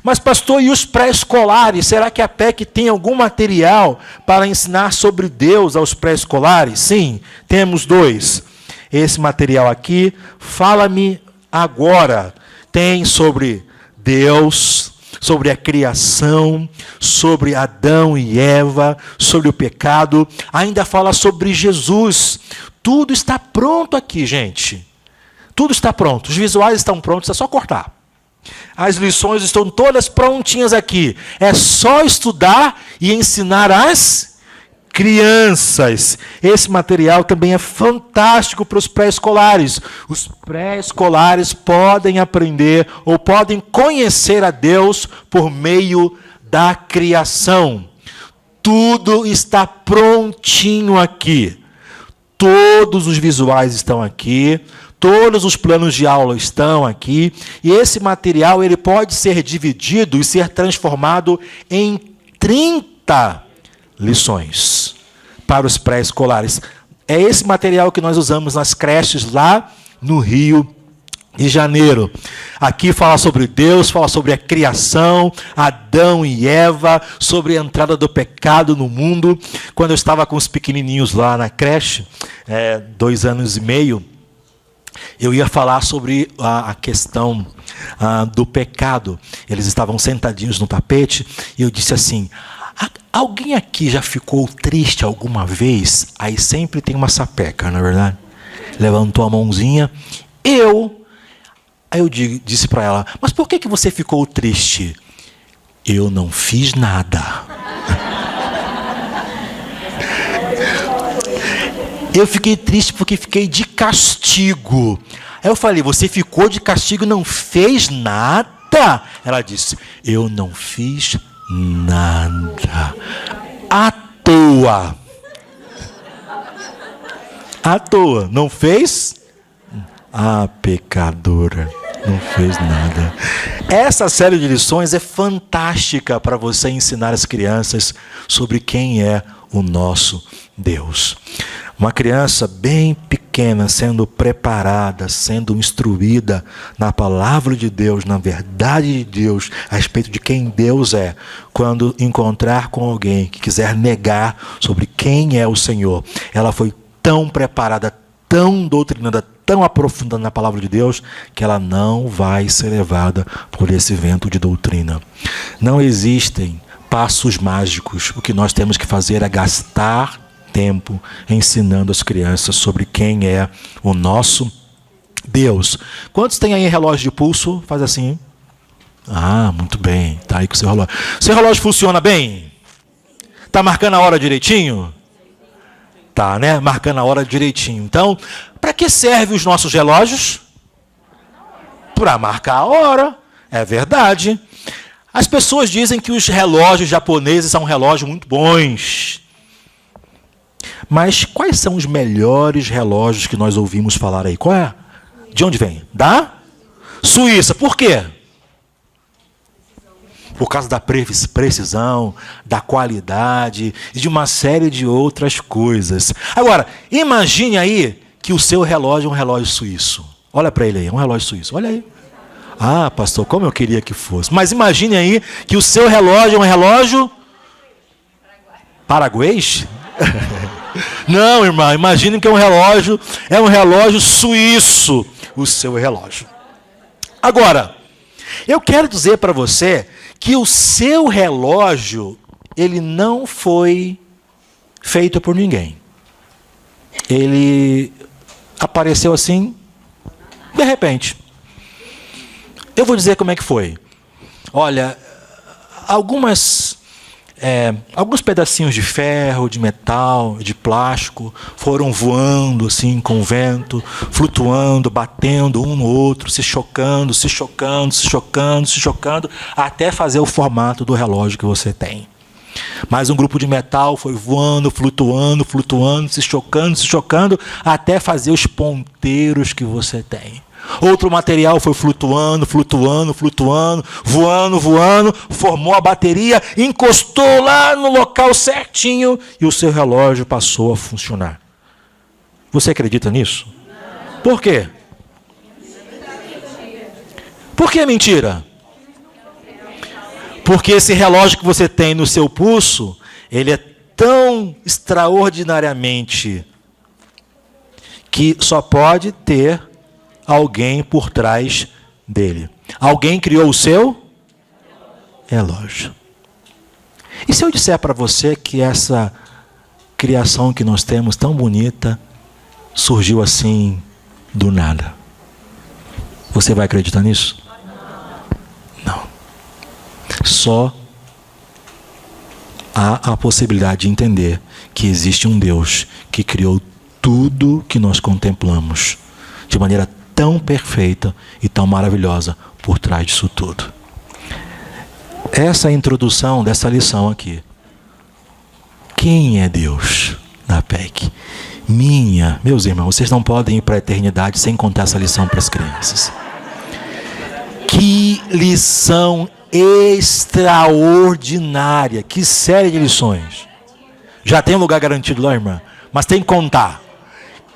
Mas pastor, e os pré-escolares? Será que a PEC tem algum material para ensinar sobre Deus aos pré-escolares? Sim, temos 2. Esse material aqui, Fala-me Agora, tem sobre Deus, sobre a criação, sobre Adão e Eva, sobre o pecado, ainda fala sobre Jesus. Tudo está pronto aqui, gente. Tudo está pronto. Os visuais estão prontos, é só cortar. As lições estão todas prontinhas aqui. É só estudar e ensinar as crianças. Esse material também é fantástico para os pré-escolares. Os pré-escolares podem aprender ou podem conhecer a Deus por meio da criação. Tudo está prontinho aqui. Todos os visuais estão aqui. Todos os planos de aula estão aqui. E esse material ele pode ser dividido e ser transformado em 30 lições para os pré-escolares. É esse material que nós usamos nas creches lá no Rio de Janeiro. Aqui fala sobre Deus, fala sobre a criação, Adão e Eva, sobre a entrada do pecado no mundo. Quando eu estava com os pequenininhos lá na creche, 2 anos e meio, eu ia falar sobre a questão do pecado. Eles estavam sentadinhos no tapete e eu disse assim: alguém aqui já ficou triste alguma vez? Aí sempre tem uma sapeca, não é verdade? Levantou a mãozinha. Aí eu disse para ela: mas por que você ficou triste? Eu não fiz nada. Eu fiquei triste porque fiquei de castigo. Aí eu falei: você ficou de castigo e não fez nada? Ela disse: eu não fiz nada. À toa. À toa. Não fez? Ah, pecadora. Não fez nada. Essa série de lições é fantástica para você ensinar as crianças sobre quem é o nosso Deus. Uma criança bem pequena sendo preparada, sendo instruída na palavra de Deus, na verdade de Deus, a respeito de quem Deus é, quando encontrar com alguém que quiser negar sobre quem é o Senhor, ela foi tão preparada, tão doutrinada, tão aprofundada na palavra de Deus, que ela não vai ser levada por esse vento de doutrina. Não existem passos mágicos. O que nós temos que fazer é gastar tempo ensinando as crianças sobre quem é o nosso Deus. Quantos tem aí relógio de pulso? Faz assim. Ah, muito bem. Está aí com o seu relógio. Seu relógio funciona bem? Está marcando a hora direitinho? Tá, né? Marcando a hora direitinho. Então, para que servem os nossos relógios? Para marcar a hora. É verdade. As pessoas dizem que os relógios japoneses são relógios muito bons. Mas quais são os melhores relógios que nós ouvimos falar aí? Qual é? De onde vem? Da Suíça. Por quê? Por causa da precisão, da qualidade e de uma série de outras coisas. Agora, imagine aí que o seu relógio é um relógio suíço. Olha para ele aí, é um relógio suíço. Olha aí. Ah, pastor, como eu queria que fosse. Mas imagine aí que o seu relógio é um relógio paraguês? Não, irmã, imagine que é um relógio suíço, o seu relógio. Agora, eu quero dizer para você que o seu relógio, ele não foi feito por ninguém. Ele apareceu assim, de repente. Eu vou dizer como é que foi. Olha, alguns pedacinhos de ferro, de metal, de plástico, foram voando assim com o vento, flutuando, batendo um no outro, se chocando, até fazer o formato do relógio que você tem. Mais um grupo de metal foi voando, flutuando, se chocando, até fazer os ponteiros que você tem. Outro material foi flutuando, voando, formou a bateria, encostou lá no local certinho e o seu relógio passou a funcionar. Você acredita nisso? Não. Por quê? Por que mentira? Porque esse relógio que você tem no seu pulso, ele é tão extraordinariamente que só pode ter alguém por trás dele. Alguém criou o seu relógio. E se eu disser para você que essa criação que nós temos tão bonita surgiu assim do nada? Você vai acreditar nisso? Não. Só há a possibilidade de entender que existe um Deus que criou tudo que nós contemplamos de maneira tão perfeita e tão maravilhosa por trás disso tudo. Essa é a introdução dessa lição aqui. Quem é Deus na PEC? Meus irmãos, vocês não podem ir para a eternidade sem contar essa lição para as crianças. Que lição extraordinária, que série de lições. Já tem um lugar garantido lá, irmã? Mas tem que contar.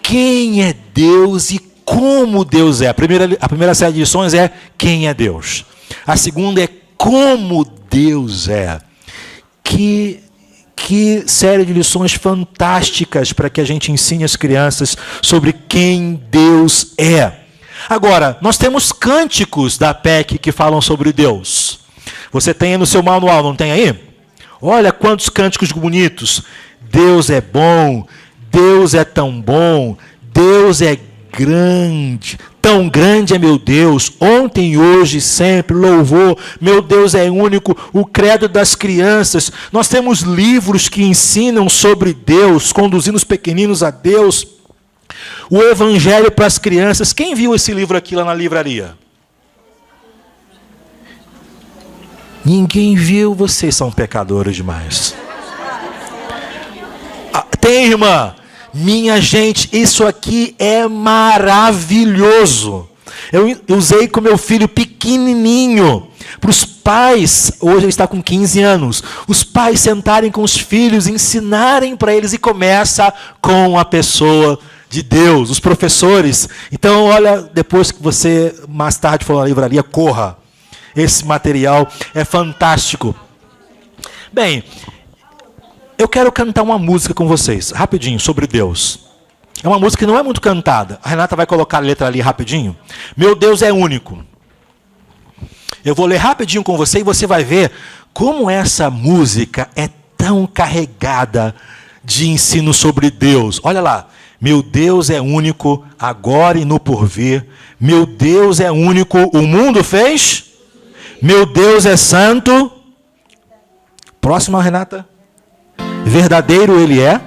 Quem é Deus e como Deus é? A primeira série de lições é quem é Deus. A segunda é como Deus é. Que série de lições fantásticas para que a gente ensine as crianças sobre quem Deus é. Agora, nós temos cânticos da PEC que falam sobre Deus. Você tem aí no seu manual, não tem aí? Olha quantos cânticos bonitos. Deus é bom, Deus é tão bom, Deus é grande, tão grande é meu Deus, ontem, hoje, sempre, louvor, meu Deus é único, o credo das crianças. Nós temos livros que ensinam sobre Deus, conduzindo os pequeninos a Deus. O Evangelho para as crianças. Quem viu esse livro aqui lá na livraria? Ninguém viu, vocês são pecadores demais. Tem, irmã? Minha gente, isso aqui é maravilhoso. Eu usei com meu filho pequenininho, para os pais, hoje ele está com 15 anos, os pais sentarem com os filhos, ensinarem para eles, e começa com a pessoa de Deus, os professores. Então, olha, depois que você mais tarde for na livraria, corra. Esse material é fantástico. Bem, eu quero cantar uma música com vocês, rapidinho, sobre Deus. É uma música que não é muito cantada. A Renata vai colocar a letra ali rapidinho. Meu Deus é único. Eu vou ler rapidinho com você e você vai ver como essa música é tão carregada de ensino sobre Deus. Olha lá. Meu Deus é único, agora e no porvir. Meu Deus é único, o mundo fez. Meu Deus é santo. Próxima, Renata. Verdadeiro ele é.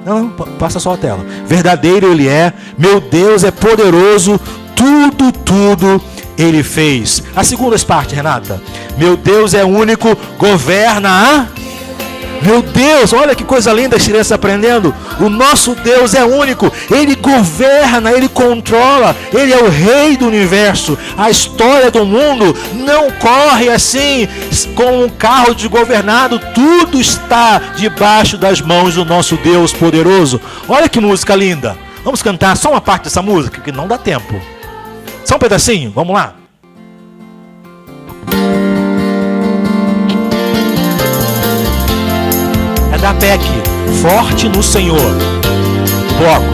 Não, passa só a tela. Verdadeiro ele é. Meu Deus é poderoso. Tudo ele fez. A segunda parte, Renata. Meu Deus é único. Governa a... Meu Deus, olha que coisa linda as crianças aprendendo. O nosso Deus é único. Ele governa, Ele controla. Ele é o rei do universo. A história do mundo não corre assim, com um carro desgovernado. Tudo está debaixo das mãos do nosso Deus poderoso. Olha que música linda. Vamos cantar só uma parte dessa música, que não dá tempo. Só um pedacinho, vamos lá. Da PEC, forte no Senhor. Bloco.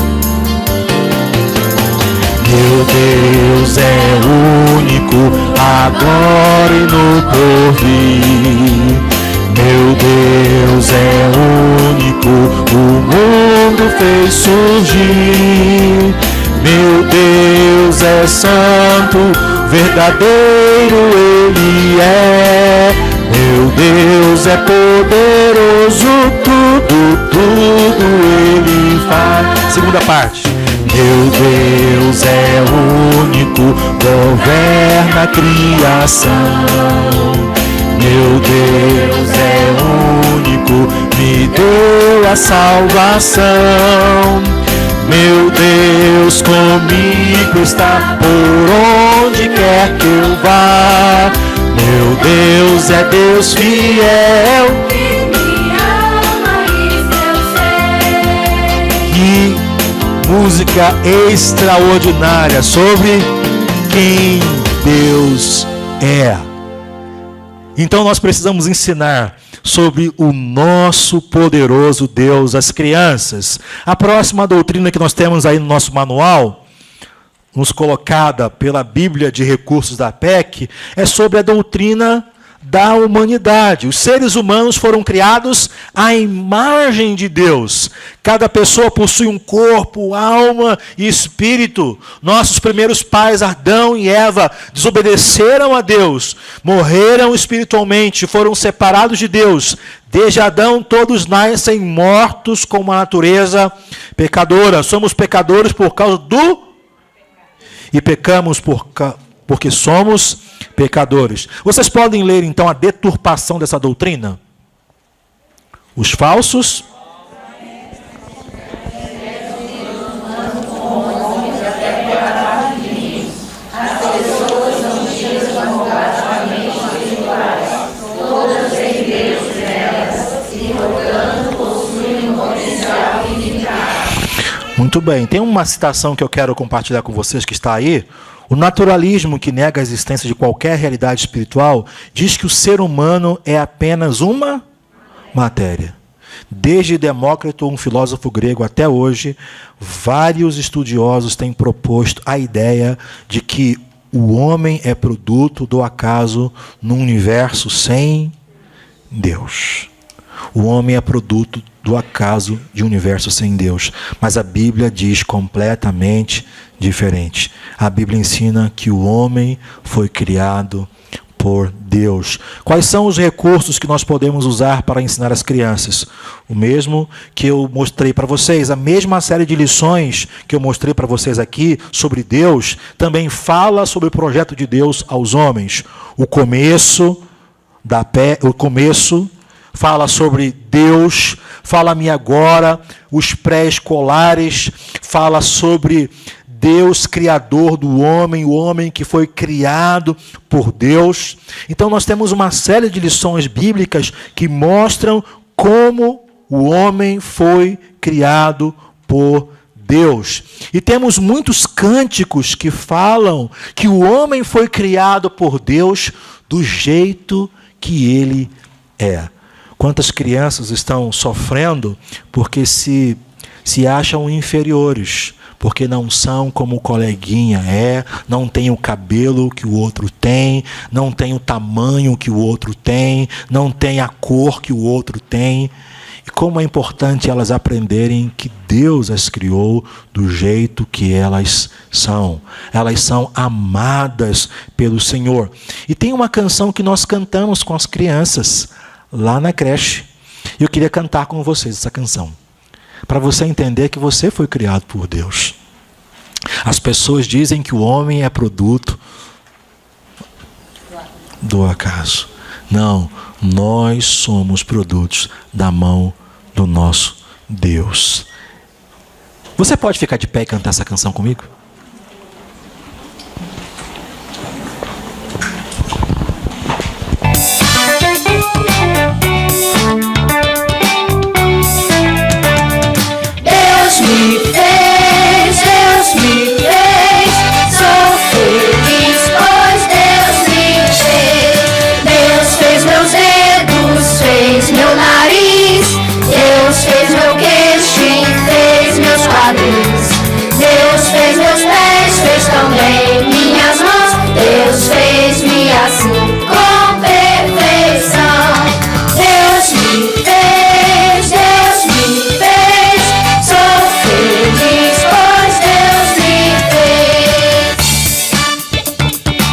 Meu Deus é único, agora e no porvir. Meu Deus é único, o mundo fez surgir. Meu Deus é santo, verdadeiro ele é. Meu Deus é poderoso, tudo ele faz. Segunda parte. Meu Deus é único, governa a criação. Meu Deus é único, me deu a salvação. Meu Deus comigo está por onde quer que eu vá. Meu Deus é Deus fiel, que me ama, isso eu sei. Que música extraordinária sobre quem Deus é. Então nós precisamos ensinar sobre o nosso poderoso Deus às crianças. A próxima doutrina que nós temos aí no nosso manual, nos colocada pela Bíblia de Recursos da PEC, é sobre a doutrina da humanidade. Os seres humanos foram criados à imagem de Deus. Cada pessoa possui um corpo, alma e espírito. Nossos primeiros pais, Adão e Eva, desobedeceram a Deus, morreram espiritualmente, foram separados de Deus. Desde Adão, todos nascem mortos com uma natureza pecadora. Somos pecadores por causa do... E pecamos porque somos pecadores. Vocês podem ler, então, a deturpação dessa doutrina? Os falsos... Muito bem, tem uma citação que eu quero compartilhar com vocês que está aí. O naturalismo, que nega a existência de qualquer realidade espiritual, diz que o ser humano é apenas uma matéria. Desde Demócrito, um filósofo grego, até hoje, vários estudiosos têm proposto a ideia de que o homem é produto do acaso num universo sem Deus. O homem é produto do acaso de um universo sem Deus. Mas a Bíblia diz completamente diferente. A Bíblia ensina que o homem foi criado por Deus. Quais são os recursos que nós podemos usar para ensinar as crianças? O mesmo que eu mostrei para vocês, a mesma série de lições que eu mostrei para vocês aqui sobre Deus, também fala sobre o projeto de Deus aos homens. O começo fala sobre Deus, fala-me agora, os pré-escolares, fala sobre Deus, criador do homem, o homem que foi criado por Deus. Então nós temos uma série de lições bíblicas que mostram como o homem foi criado por Deus. E temos muitos cânticos que falam que o homem foi criado por Deus do jeito que ele é. Quantas crianças estão sofrendo porque se acham inferiores, porque não são como o coleguinha é, não tem o cabelo que o outro tem, não tem o tamanho que o outro tem, não tem a cor que o outro tem. E como é importante elas aprenderem que Deus as criou do jeito que elas são. Elas são amadas pelo Senhor. E tem uma canção que nós cantamos com as crianças lá na creche. Eu queria cantar com vocês essa canção, para você entender que você foi criado por Deus. As pessoas dizem que o homem é produto do acaso. Não, nós somos produtos da mão do nosso Deus. Você pode ficar de pé e cantar essa canção comigo?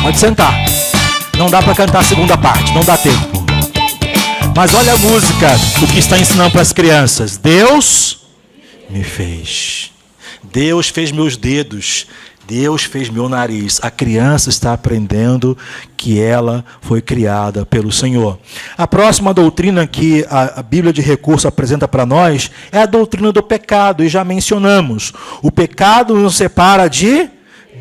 Pode sentar. Não dá para cantar a segunda parte, não dá tempo. Mas olha a música, o que está ensinando para as crianças. Deus me fez. Deus fez meus dedos. Deus fez meu nariz. A criança está aprendendo que ela foi criada pelo Senhor. A próxima doutrina que a Bíblia de Recurso apresenta para nós é a doutrina do pecado, e já mencionamos. O pecado nos separa de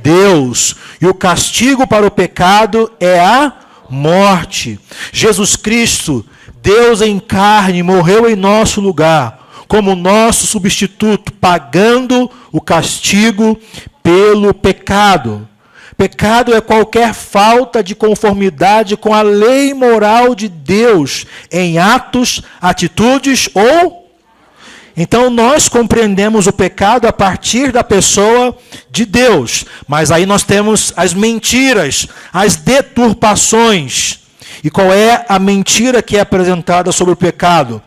Deus, e o castigo para o pecado é a morte. Jesus Cristo, Deus em carne, morreu em nosso lugar, como nosso substituto, pagando o castigo pelo pecado. Pecado é qualquer falta de conformidade com a lei moral de Deus em atos, atitudes ou... Então nós compreendemos o pecado a partir da pessoa de Deus. Mas aí nós temos as mentiras, as deturpações. E qual é a mentira que é apresentada sobre o pecado?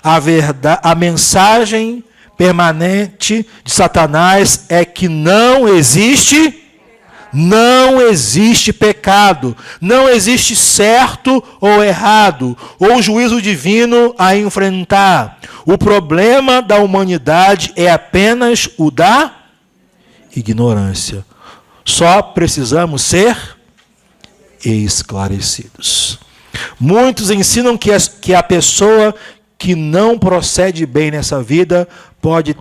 A mensagem permanente de Satanás é que não existe pecado, não existe certo ou errado, ou juízo divino a enfrentar. O problema da humanidade é apenas o da ignorância. Só precisamos ser esclarecidos. Muitos ensinam que a pessoa que não procede bem nessa vida pode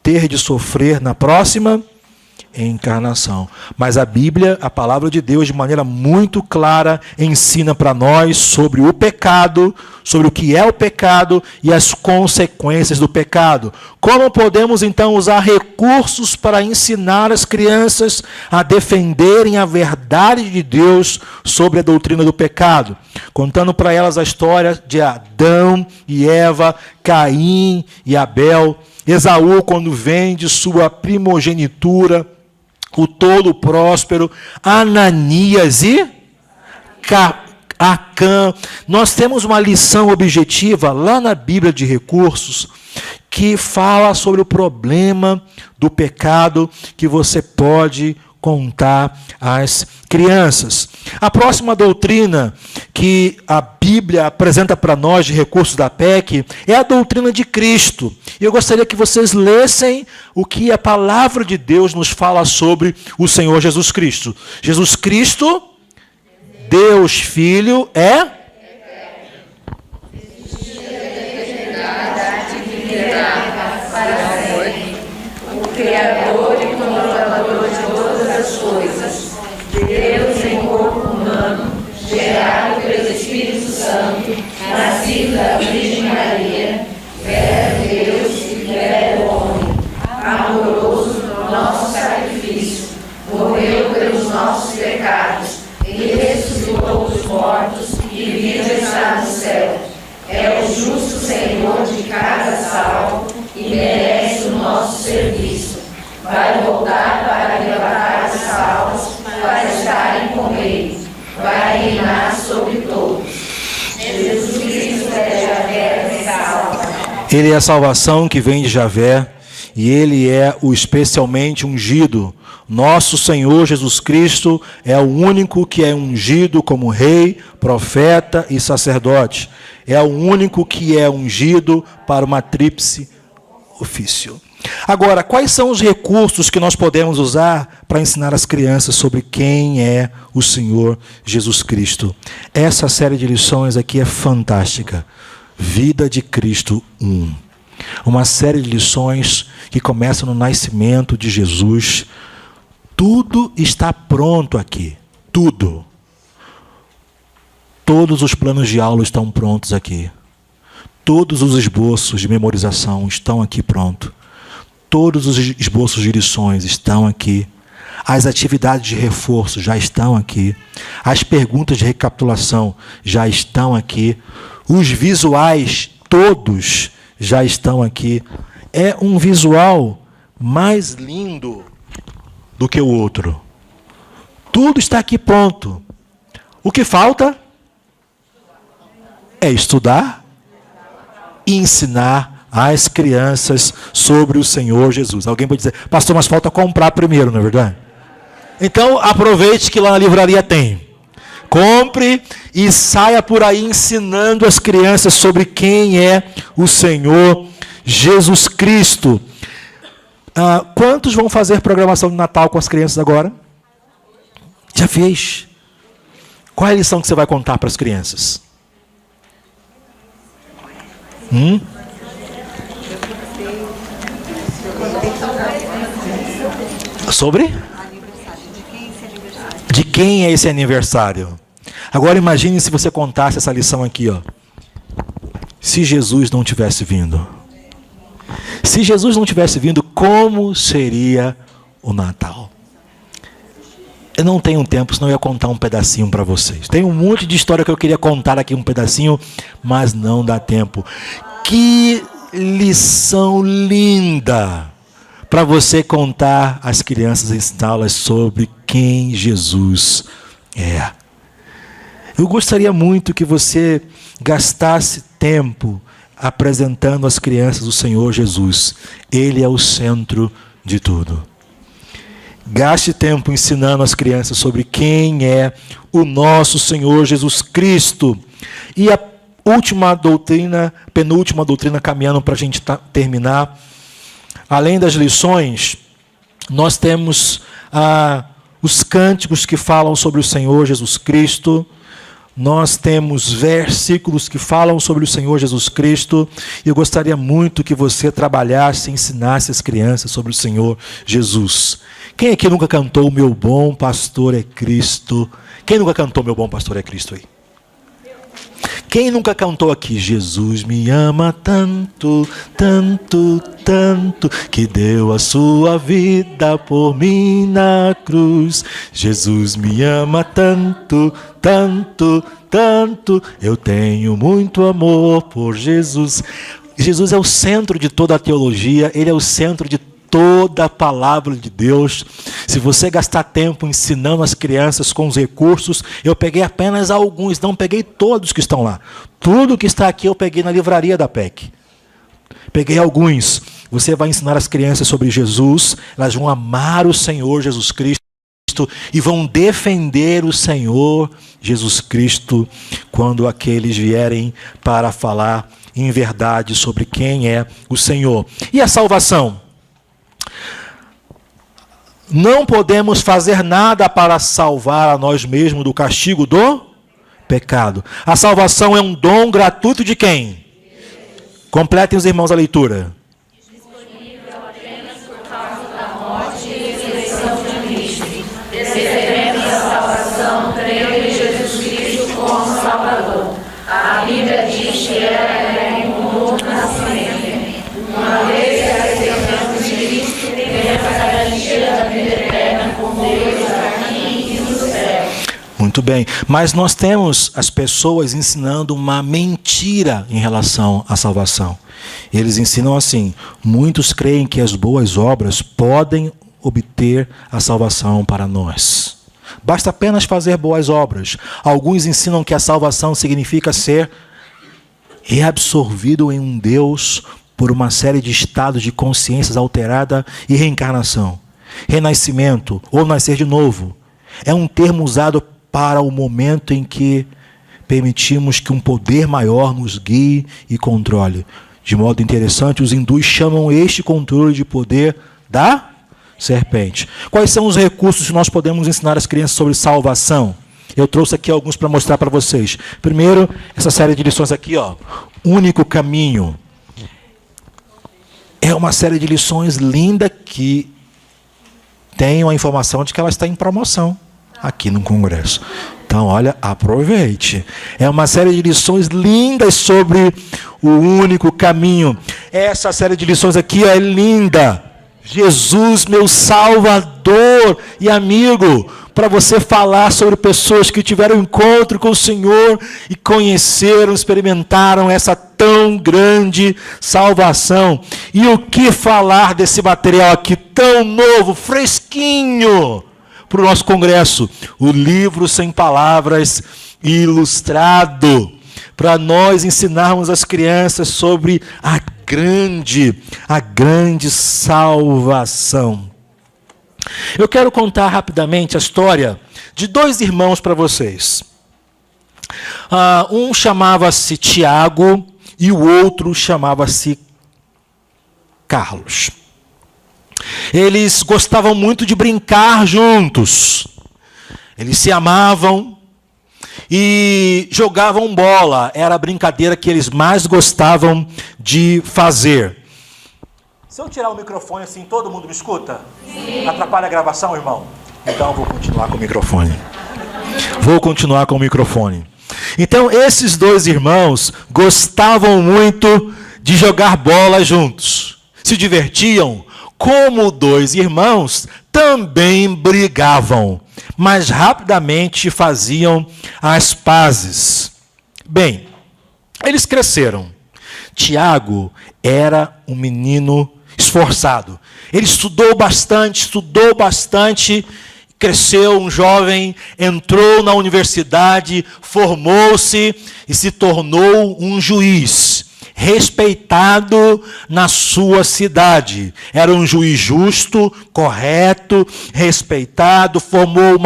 ter de sofrer na próxima encarnação. Mas a Bíblia, a palavra de Deus, de maneira muito clara, ensina para nós sobre o pecado, sobre o que é o pecado e as consequências do pecado. Como podemos então usar recursos para ensinar as crianças a defenderem a verdade de Deus sobre a doutrina do pecado? Contando para elas a história de Adão e Eva, Caim e Abel, Esaú quando vende sua primogenitura, o tolo próspero, Ananias e Acã. Nós temos uma lição objetiva lá na Bíblia de Recursos que fala sobre o problema do pecado que você pode contar às crianças. A próxima doutrina que a Bíblia apresenta para nós de Recursos da PEC é a doutrina de Cristo. E eu gostaria que vocês lessem o que a palavra de Deus nos fala sobre o Senhor Jesus Cristo. Jesus Cristo, Deus Filho, é... o Criador e controlador de todas as coisas, Deus em corpo humano, gerado pelo Espírito Santo, nascido da Virgem Maria, verbo Deus e verbo homem, amoroso, nosso sacrifício, morreu pelos nossos pecados, e ressuscitou dos mortos, e vive está no céu. É o justo Senhor de cada salvo, e merece o nosso serviço. Vai voltar para arrebatar os salvos, para estarem com ele. Vai reinar sobre todos. Jesus Cristo é Javé, salva. Ele é a salvação que vem de Javé, e ele é o especialmente ungido. Nosso Senhor Jesus Cristo é o único que é ungido como rei, profeta e sacerdote. É o único que é ungido para uma tríplice ofício. Agora, quais são os recursos que nós podemos usar para ensinar as crianças sobre quem é o Senhor Jesus Cristo? Essa série de lições aqui é fantástica. Vida de Cristo 1. Uma série de lições que começa no nascimento de Jesus. Tudo está pronto aqui. Tudo. Todos os planos de aula estão prontos aqui. Todos os esboços de memorização estão aqui prontos. Todos os esboços de lições estão aqui. As atividades de reforço já estão aqui. As perguntas de recapitulação já estão aqui. Os visuais, todos, já estão aqui. É um visual mais lindo do que o outro. Tudo está aqui pronto. O que falta é estudar e ensinar às crianças sobre o Senhor Jesus. Alguém pode dizer, pastor, mas falta comprar primeiro, não é verdade? Então, aproveite que lá na livraria tem. Compre e saia por aí ensinando as crianças sobre quem é o Senhor Jesus Cristo. Quantos vão fazer programação de Natal com as crianças agora? Já fez? Qual é a lição que você vai contar para as crianças? Sobre? De quem é esse aniversário? Agora imagine se você contasse essa lição aqui, ó. Se Jesus não tivesse vindo. Se Jesus não tivesse vindo, como seria o Natal? Eu não tenho tempo, senão eu ia contar um pedacinho para vocês. Tem um monte de história que eu queria contar aqui, um pedacinho, mas não dá tempo. Que lição linda para você contar às crianças, ensiná-las sobre quem Jesus é. Eu gostaria muito que você gastasse tempo apresentando às crianças o Senhor Jesus. Ele é o centro de tudo. Gaste tempo ensinando as crianças sobre quem é o nosso Senhor Jesus Cristo. E a última doutrina, penúltima doutrina, caminhando para a gente terminar. Além das lições, nós temos os cânticos que falam sobre o Senhor Jesus Cristo. Nós temos versículos que falam sobre o Senhor Jesus Cristo. E eu gostaria muito que você trabalhasse e ensinasse as crianças sobre o Senhor Jesus. Quem aqui nunca cantou Meu Bom Pastor é Cristo? Quem nunca cantou Meu Bom Pastor é Cristo aí? Quem nunca cantou aqui? Jesus me ama tanto, tanto, tanto, que deu a sua vida por mim na cruz. Jesus me ama tanto, tanto, tanto, eu tenho muito amor por Jesus. Jesus é o centro de toda a teologia, ele é o centro de toda a palavra de Deus. Se você gastar tempo ensinando as crianças com os recursos, eu peguei apenas alguns, não peguei todos que estão lá. Tudo que está aqui eu peguei na livraria da PEC. Peguei alguns. Você vai ensinar as crianças sobre Jesus, elas vão amar o Senhor Jesus Cristo e vão defender o Senhor Jesus Cristo quando aqueles vierem para falar em verdade sobre quem é o Senhor. E a salvação? Não podemos fazer nada para salvar a nós mesmos do castigo do pecado. A salvação é um dom gratuito de quem? Completem os irmãos a leitura. Disponível apenas por causa da morte e ressurreição de Cristo. Recebemos a salvação crendo em Jesus Cristo como Salvador. A Bíblia diz que era um novo nascimento. Uma vez que aceitamos Cristo, temos a garantia da vida eterna com Deus aqui e no céu. Muito bem, mas nós temos as pessoas ensinando uma mentira em relação à salvação. Eles ensinam assim: muitos creem que as boas obras podem obter a salvação para nós. Basta apenas fazer boas obras. Alguns ensinam que a salvação significa ser reabsorvido em um Deus por uma série de estados de consciências alterada e reencarnação. Renascimento ou nascer de novo é um termo usado para o momento em que permitimos que um poder maior nos guie e controle. De modo interessante, os hindus chamam este controle de poder da serpente. Quais são os recursos que nós podemos ensinar as crianças sobre salvação? Eu trouxe aqui alguns para mostrar para vocês. Primeiro, essa série de lições aqui, Único Caminho. É uma série de lições linda que tem a informação de que ela está em promoção aqui no Congresso. Então, olha, aproveite. É uma série de lições lindas sobre o único caminho. Essa série de lições aqui é linda. Jesus, meu Salvador e amigo, para você falar sobre pessoas que tiveram encontro com o Senhor e conheceram, experimentaram essa tão grande salvação. E o que falar desse material aqui tão novo, fresquinho, para o nosso congresso? O livro Sem Palavras ilustrado, para nós ensinarmos as crianças sobre a grande salvação. Eu quero contar rapidamente a história de dois irmãos para vocês. Um chamava-se Tiago e o outro chamava-se Carlos. Eles gostavam muito de brincar juntos. Eles se amavam e jogavam bola. Era a brincadeira que eles mais gostavam de fazer. Se eu tirar o microfone assim, todo mundo me escuta? Sim. Atrapalha a gravação, irmão? Então eu vou continuar com o microfone. Então, esses dois irmãos gostavam muito de jogar bola juntos. Se divertiam como 2 irmãos, também brigavam, mas rapidamente faziam as pazes. Bem, eles cresceram. Tiago era um menino esforçado. Ele estudou bastante, cresceu um jovem, entrou na universidade, formou-se e se tornou um juiz respeitado na sua cidade. Era um juiz justo, correto, respeitado, formou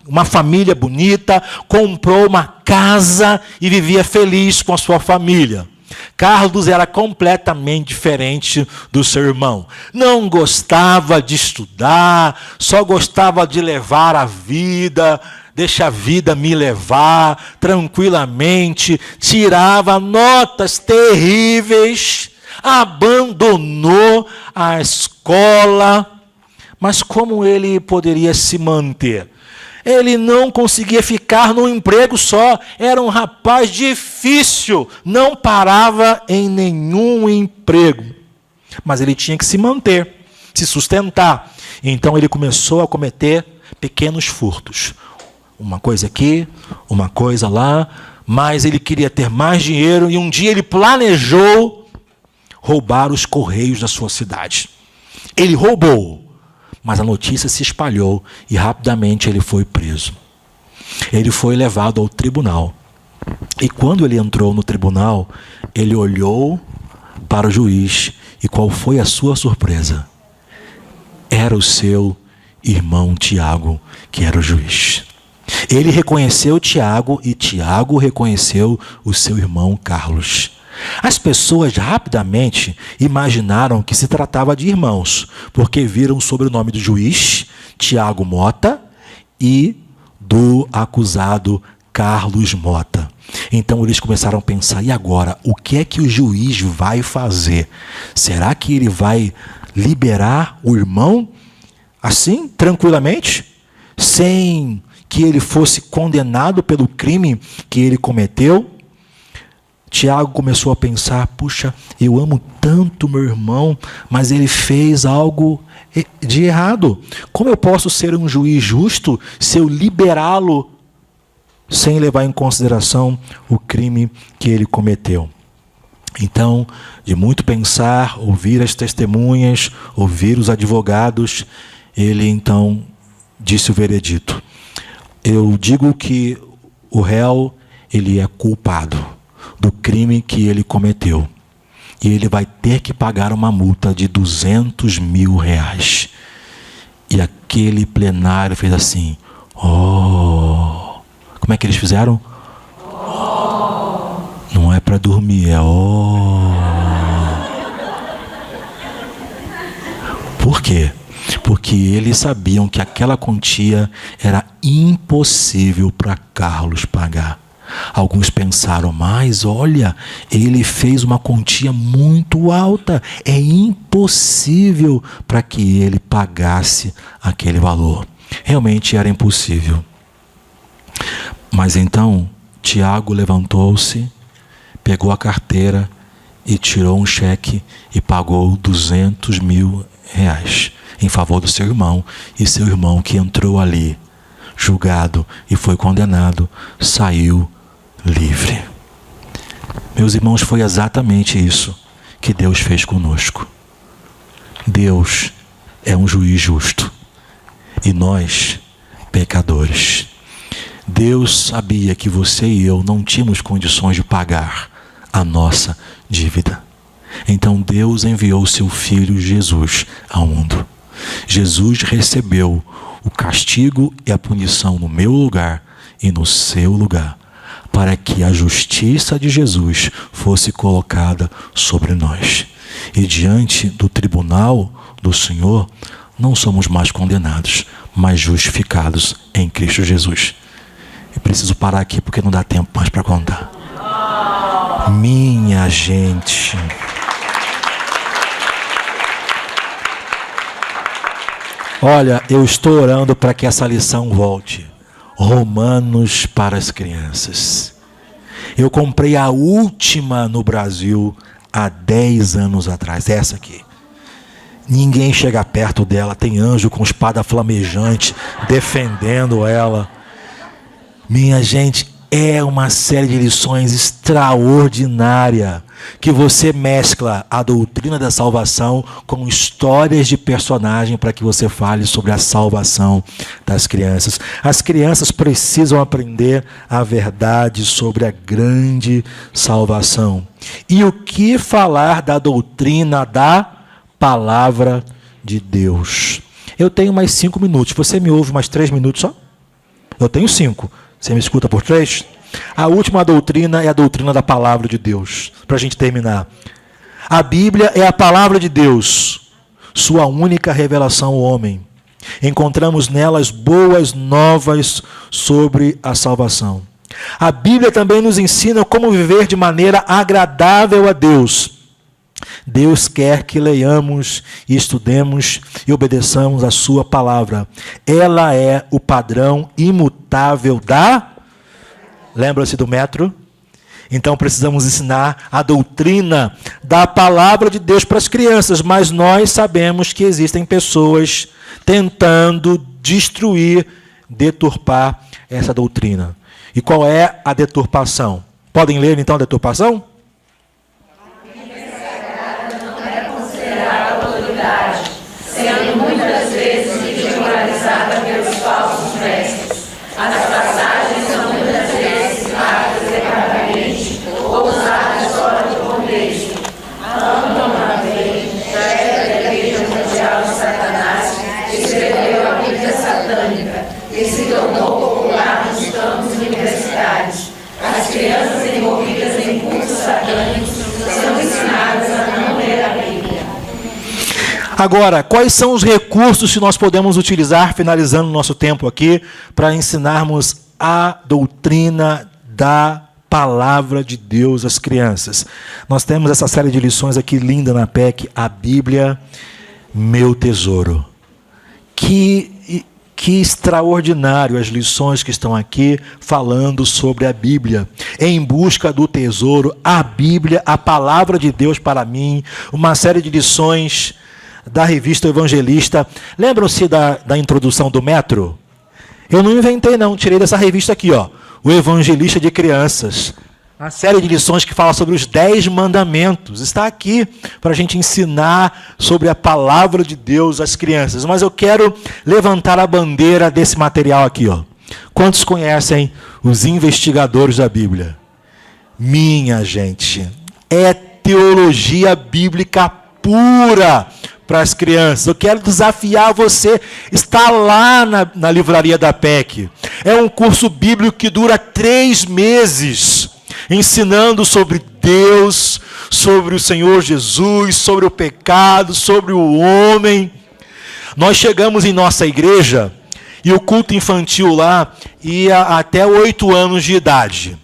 uma família bonita, comprou uma casa e vivia feliz com a sua família. Carlos era completamente diferente do seu irmão. Não gostava de estudar, só gostava de levar a vida, deixa a vida me levar tranquilamente, tirava notas terríveis, abandonou a escola. Mas como ele poderia se manter? Ele não conseguia ficar num emprego só, era um rapaz difícil, não parava em nenhum emprego. Mas ele tinha que se manter, se sustentar. Então ele começou a cometer pequenos furtos. Uma coisa aqui, uma coisa lá, mas ele queria ter mais dinheiro e um dia ele planejou roubar os correios da sua cidade. Ele roubou. Mas a notícia se espalhou e rapidamente ele foi preso. Ele foi levado ao tribunal. E quando ele entrou no tribunal, ele olhou para o juiz. E qual foi a sua surpresa? Era o seu irmão Tiago, que era o juiz. Ele reconheceu Tiago e Tiago reconheceu o seu irmão Carlos. As pessoas rapidamente imaginaram que se tratava de irmãos, porque viram o sobrenome do juiz, Tiago Mota, e do acusado Carlos Mota. Então eles começaram a pensar, e agora? O que é que o juiz vai fazer? Será que ele vai liberar o irmão assim, tranquilamente? Sem que ele fosse condenado pelo crime que ele cometeu? Tiago começou a pensar, puxa, eu amo tanto meu irmão, mas ele fez algo de errado. Como eu posso ser um juiz justo se eu liberá-lo sem levar em consideração o crime que ele cometeu? Então, de muito pensar, ouvir as testemunhas, ouvir os advogados, ele então disse o veredito. Eu digo que o réu, ele é culpado do crime que ele cometeu. E ele vai ter que pagar uma multa de R$200 mil. E aquele plenário fez assim, oh. Como é que eles fizeram? Oh. Não é para dormir, é oh. Por quê? Porque eles sabiam que aquela quantia era impossível para Carlos pagar. Alguns pensaram, mas olha, ele fez uma quantia muito alta, é impossível para que ele pagasse aquele valor. Realmente era impossível. Mas então, Tiago levantou-se, pegou a carteira e tirou um cheque e pagou R$200 mil em favor do seu irmão. E seu irmão, que entrou ali, julgado e foi condenado, saiu livre. Meus irmãos, foi exatamente isso que Deus fez conosco. Deus é um juiz justo e nós, pecadores. Deus sabia que você e eu não tínhamos condições de pagar a nossa dívida. Então Deus enviou seu Filho Jesus ao mundo. Jesus recebeu o castigo e a punição no meu lugar e no seu lugar, para que a justiça de Jesus fosse colocada sobre nós. E diante do tribunal do Senhor, não somos mais condenados, mas justificados em Cristo Jesus. Eu preciso parar aqui porque não dá tempo mais para contar. Minha gente. Olha, eu estou orando para que essa lição volte. Romanos para as crianças. Eu comprei a última no Brasil há 10 anos atrás, essa aqui. Ninguém chega perto dela. Tem anjo com espada flamejante defendendo ela. Minha gente, é uma série de lições extraordinária que você mescla a doutrina da salvação com histórias de personagem para que você fale sobre a salvação das crianças. As crianças precisam aprender a verdade sobre a grande salvação. E o que falar da doutrina da palavra de Deus? Eu tenho mais 5 minutos. Você me ouve mais 3 minutos só? Eu tenho 5. Você me escuta por 3? A última doutrina é a doutrina da palavra de Deus. Para a gente terminar. A Bíblia é a palavra de Deus, sua única revelação ao homem. Encontramos nelas boas novas sobre a salvação. A Bíblia também nos ensina como viver de maneira agradável a Deus. Deus quer que leiamos e estudemos e obedeçamos a sua palavra. Ela é o padrão imutável da... Lembra-se do metro? Então precisamos ensinar a doutrina da palavra de Deus para as crianças, mas nós sabemos que existem pessoas tentando destruir, deturpar essa doutrina. E qual é a deturpação? Podem ler então a deturpação? Sendo muitas vezes ridicularizada pelos falsos mestres. As passagens são muitas vezes dadas erradamente ou usadas fora do contexto. Antonamente, da Igreja Mundial de Satanás, escreveu a Bíblia Satânica e se tornou popular nos campos universitários. As crianças envolvidas em cultos satânicos são ensinadas a não ler a Bíblia. Agora, quais são os recursos que nós podemos utilizar, finalizando o nosso tempo aqui, para ensinarmos a doutrina da palavra de Deus às crianças? Nós temos essa série de lições aqui linda na PEC, a Bíblia, meu tesouro. Que extraordinário as lições que estão aqui falando sobre a Bíblia. Em busca do tesouro, a Bíblia, a palavra de Deus para mim, uma série de lições da revista Evangelista. Lembram-se da introdução do metro? Eu não inventei não, tirei dessa revista aqui, ó, o Evangelista de Crianças. Uma série de lições que fala sobre os 10 mandamentos. Está aqui para a gente ensinar sobre a palavra de Deus às crianças. Mas eu quero levantar a bandeira desse material aqui, ó. Quantos conhecem os investigadores da Bíblia? Minha gente, é teologia bíblica pura para as crianças. Eu quero desafiar você. Está lá na livraria da PEC. É um curso bíblico que dura 3 meses, ensinando sobre Deus, sobre o Senhor Jesus, sobre o pecado, sobre o homem. Nós chegamos em nossa igreja e o culto infantil lá ia até 8 anos de idade.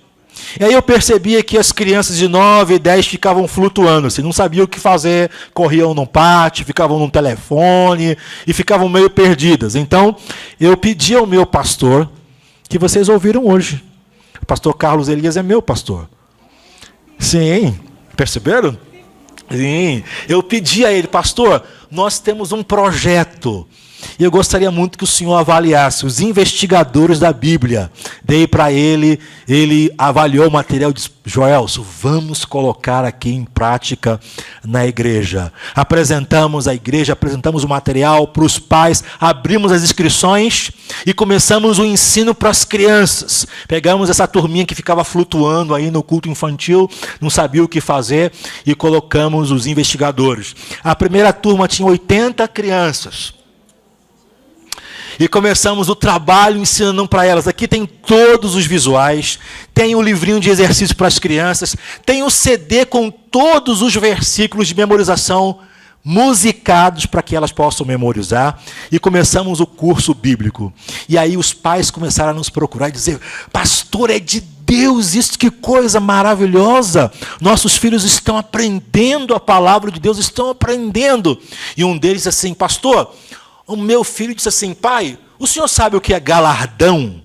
E aí eu percebia que as crianças de 9 e 10 ficavam flutuando, assim, não sabiam o que fazer, corriam num pátio, ficavam no telefone e ficavam meio perdidas. Então, eu pedi ao meu pastor, que vocês ouviram hoje. O pastor Carlos Elias é meu pastor. Sim, perceberam? Sim, eu pedi a ele, pastor, nós temos um projeto. E eu gostaria muito que o senhor avaliasse os investigadores da Bíblia. Dei para ele avaliou o material e disse, Joelson, vamos colocar aqui em prática na igreja. Apresentamos a igreja, apresentamos o material para os pais, abrimos as inscrições e começamos o ensino para as crianças. Pegamos essa turminha que ficava flutuando aí no culto infantil, não sabia o que fazer, e colocamos os investigadores. A primeira turma tinha 80 crianças. E começamos o trabalho ensinando para elas. Aqui tem todos os visuais, tem o livrinho de exercício para as crianças, tem o CD com todos os versículos de memorização musicados para que elas possam memorizar. E começamos o curso bíblico. E aí os pais começaram a nos procurar e dizer, pastor, é de Deus isso, que coisa maravilhosa. Nossos filhos estão aprendendo a palavra de Deus, estão aprendendo. E um deles disse assim, pastor, o meu filho disse assim, pai, o senhor sabe o que é galardão?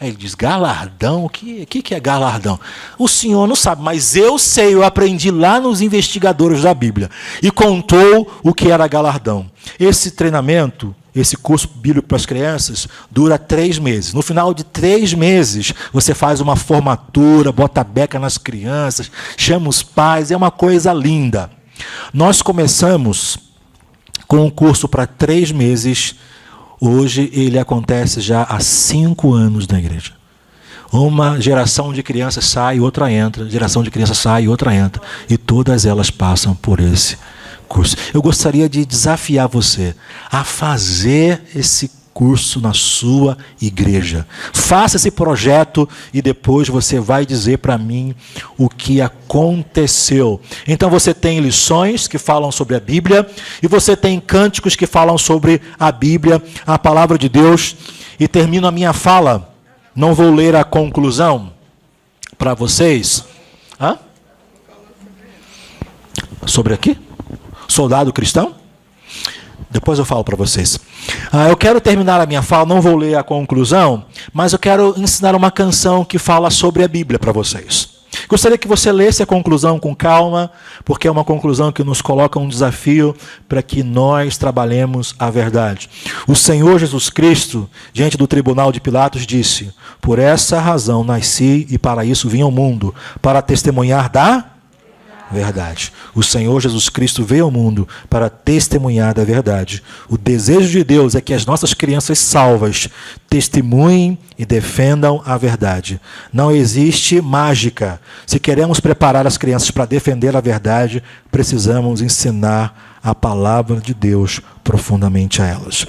Aí ele diz, galardão? O que é galardão? O senhor não sabe, mas eu sei, eu aprendi lá nos investigadores da Bíblia. E contou o que era galardão. Esse treinamento, esse curso bíblico para as crianças, dura 3 meses. No final de 3 meses, você faz uma formatura, bota a beca nas crianças, chama os pais, é uma coisa linda. Nós começamos com um curso para 3 meses. Hoje ele acontece já há 5 anos na igreja. Uma geração de crianças sai, outra entra. Geração de crianças sai, outra entra. E todas elas passam por esse curso. Eu gostaria de desafiar você a fazer esse curso na sua igreja. Faça esse projeto e depois você vai dizer para mim o que aconteceu. Então você tem lições que falam sobre a Bíblia e você tem cânticos que falam sobre a Bíblia, a palavra de Deus. E termino a minha fala. Não vou ler a conclusão para vocês. Hã? Sobre aqui? Soldado cristão? Depois eu falo para vocês. Eu quero terminar a minha fala, não vou ler a conclusão, mas eu quero ensinar uma canção que fala sobre a Bíblia para vocês. Gostaria que você lesse a conclusão com calma, porque é uma conclusão que nos coloca um desafio para que nós trabalhemos a verdade. O Senhor Jesus Cristo, diante do tribunal de Pilatos, disse: por essa razão nasci e para isso vim ao mundo, para testemunhar da verdade. O Senhor Jesus Cristo veio ao mundo para testemunhar da verdade. O desejo de Deus é que as nossas crianças salvas testemunhem e defendam a verdade. Não existe mágica. Se queremos preparar as crianças para defender a verdade, precisamos ensinar a palavra de Deus profundamente a elas.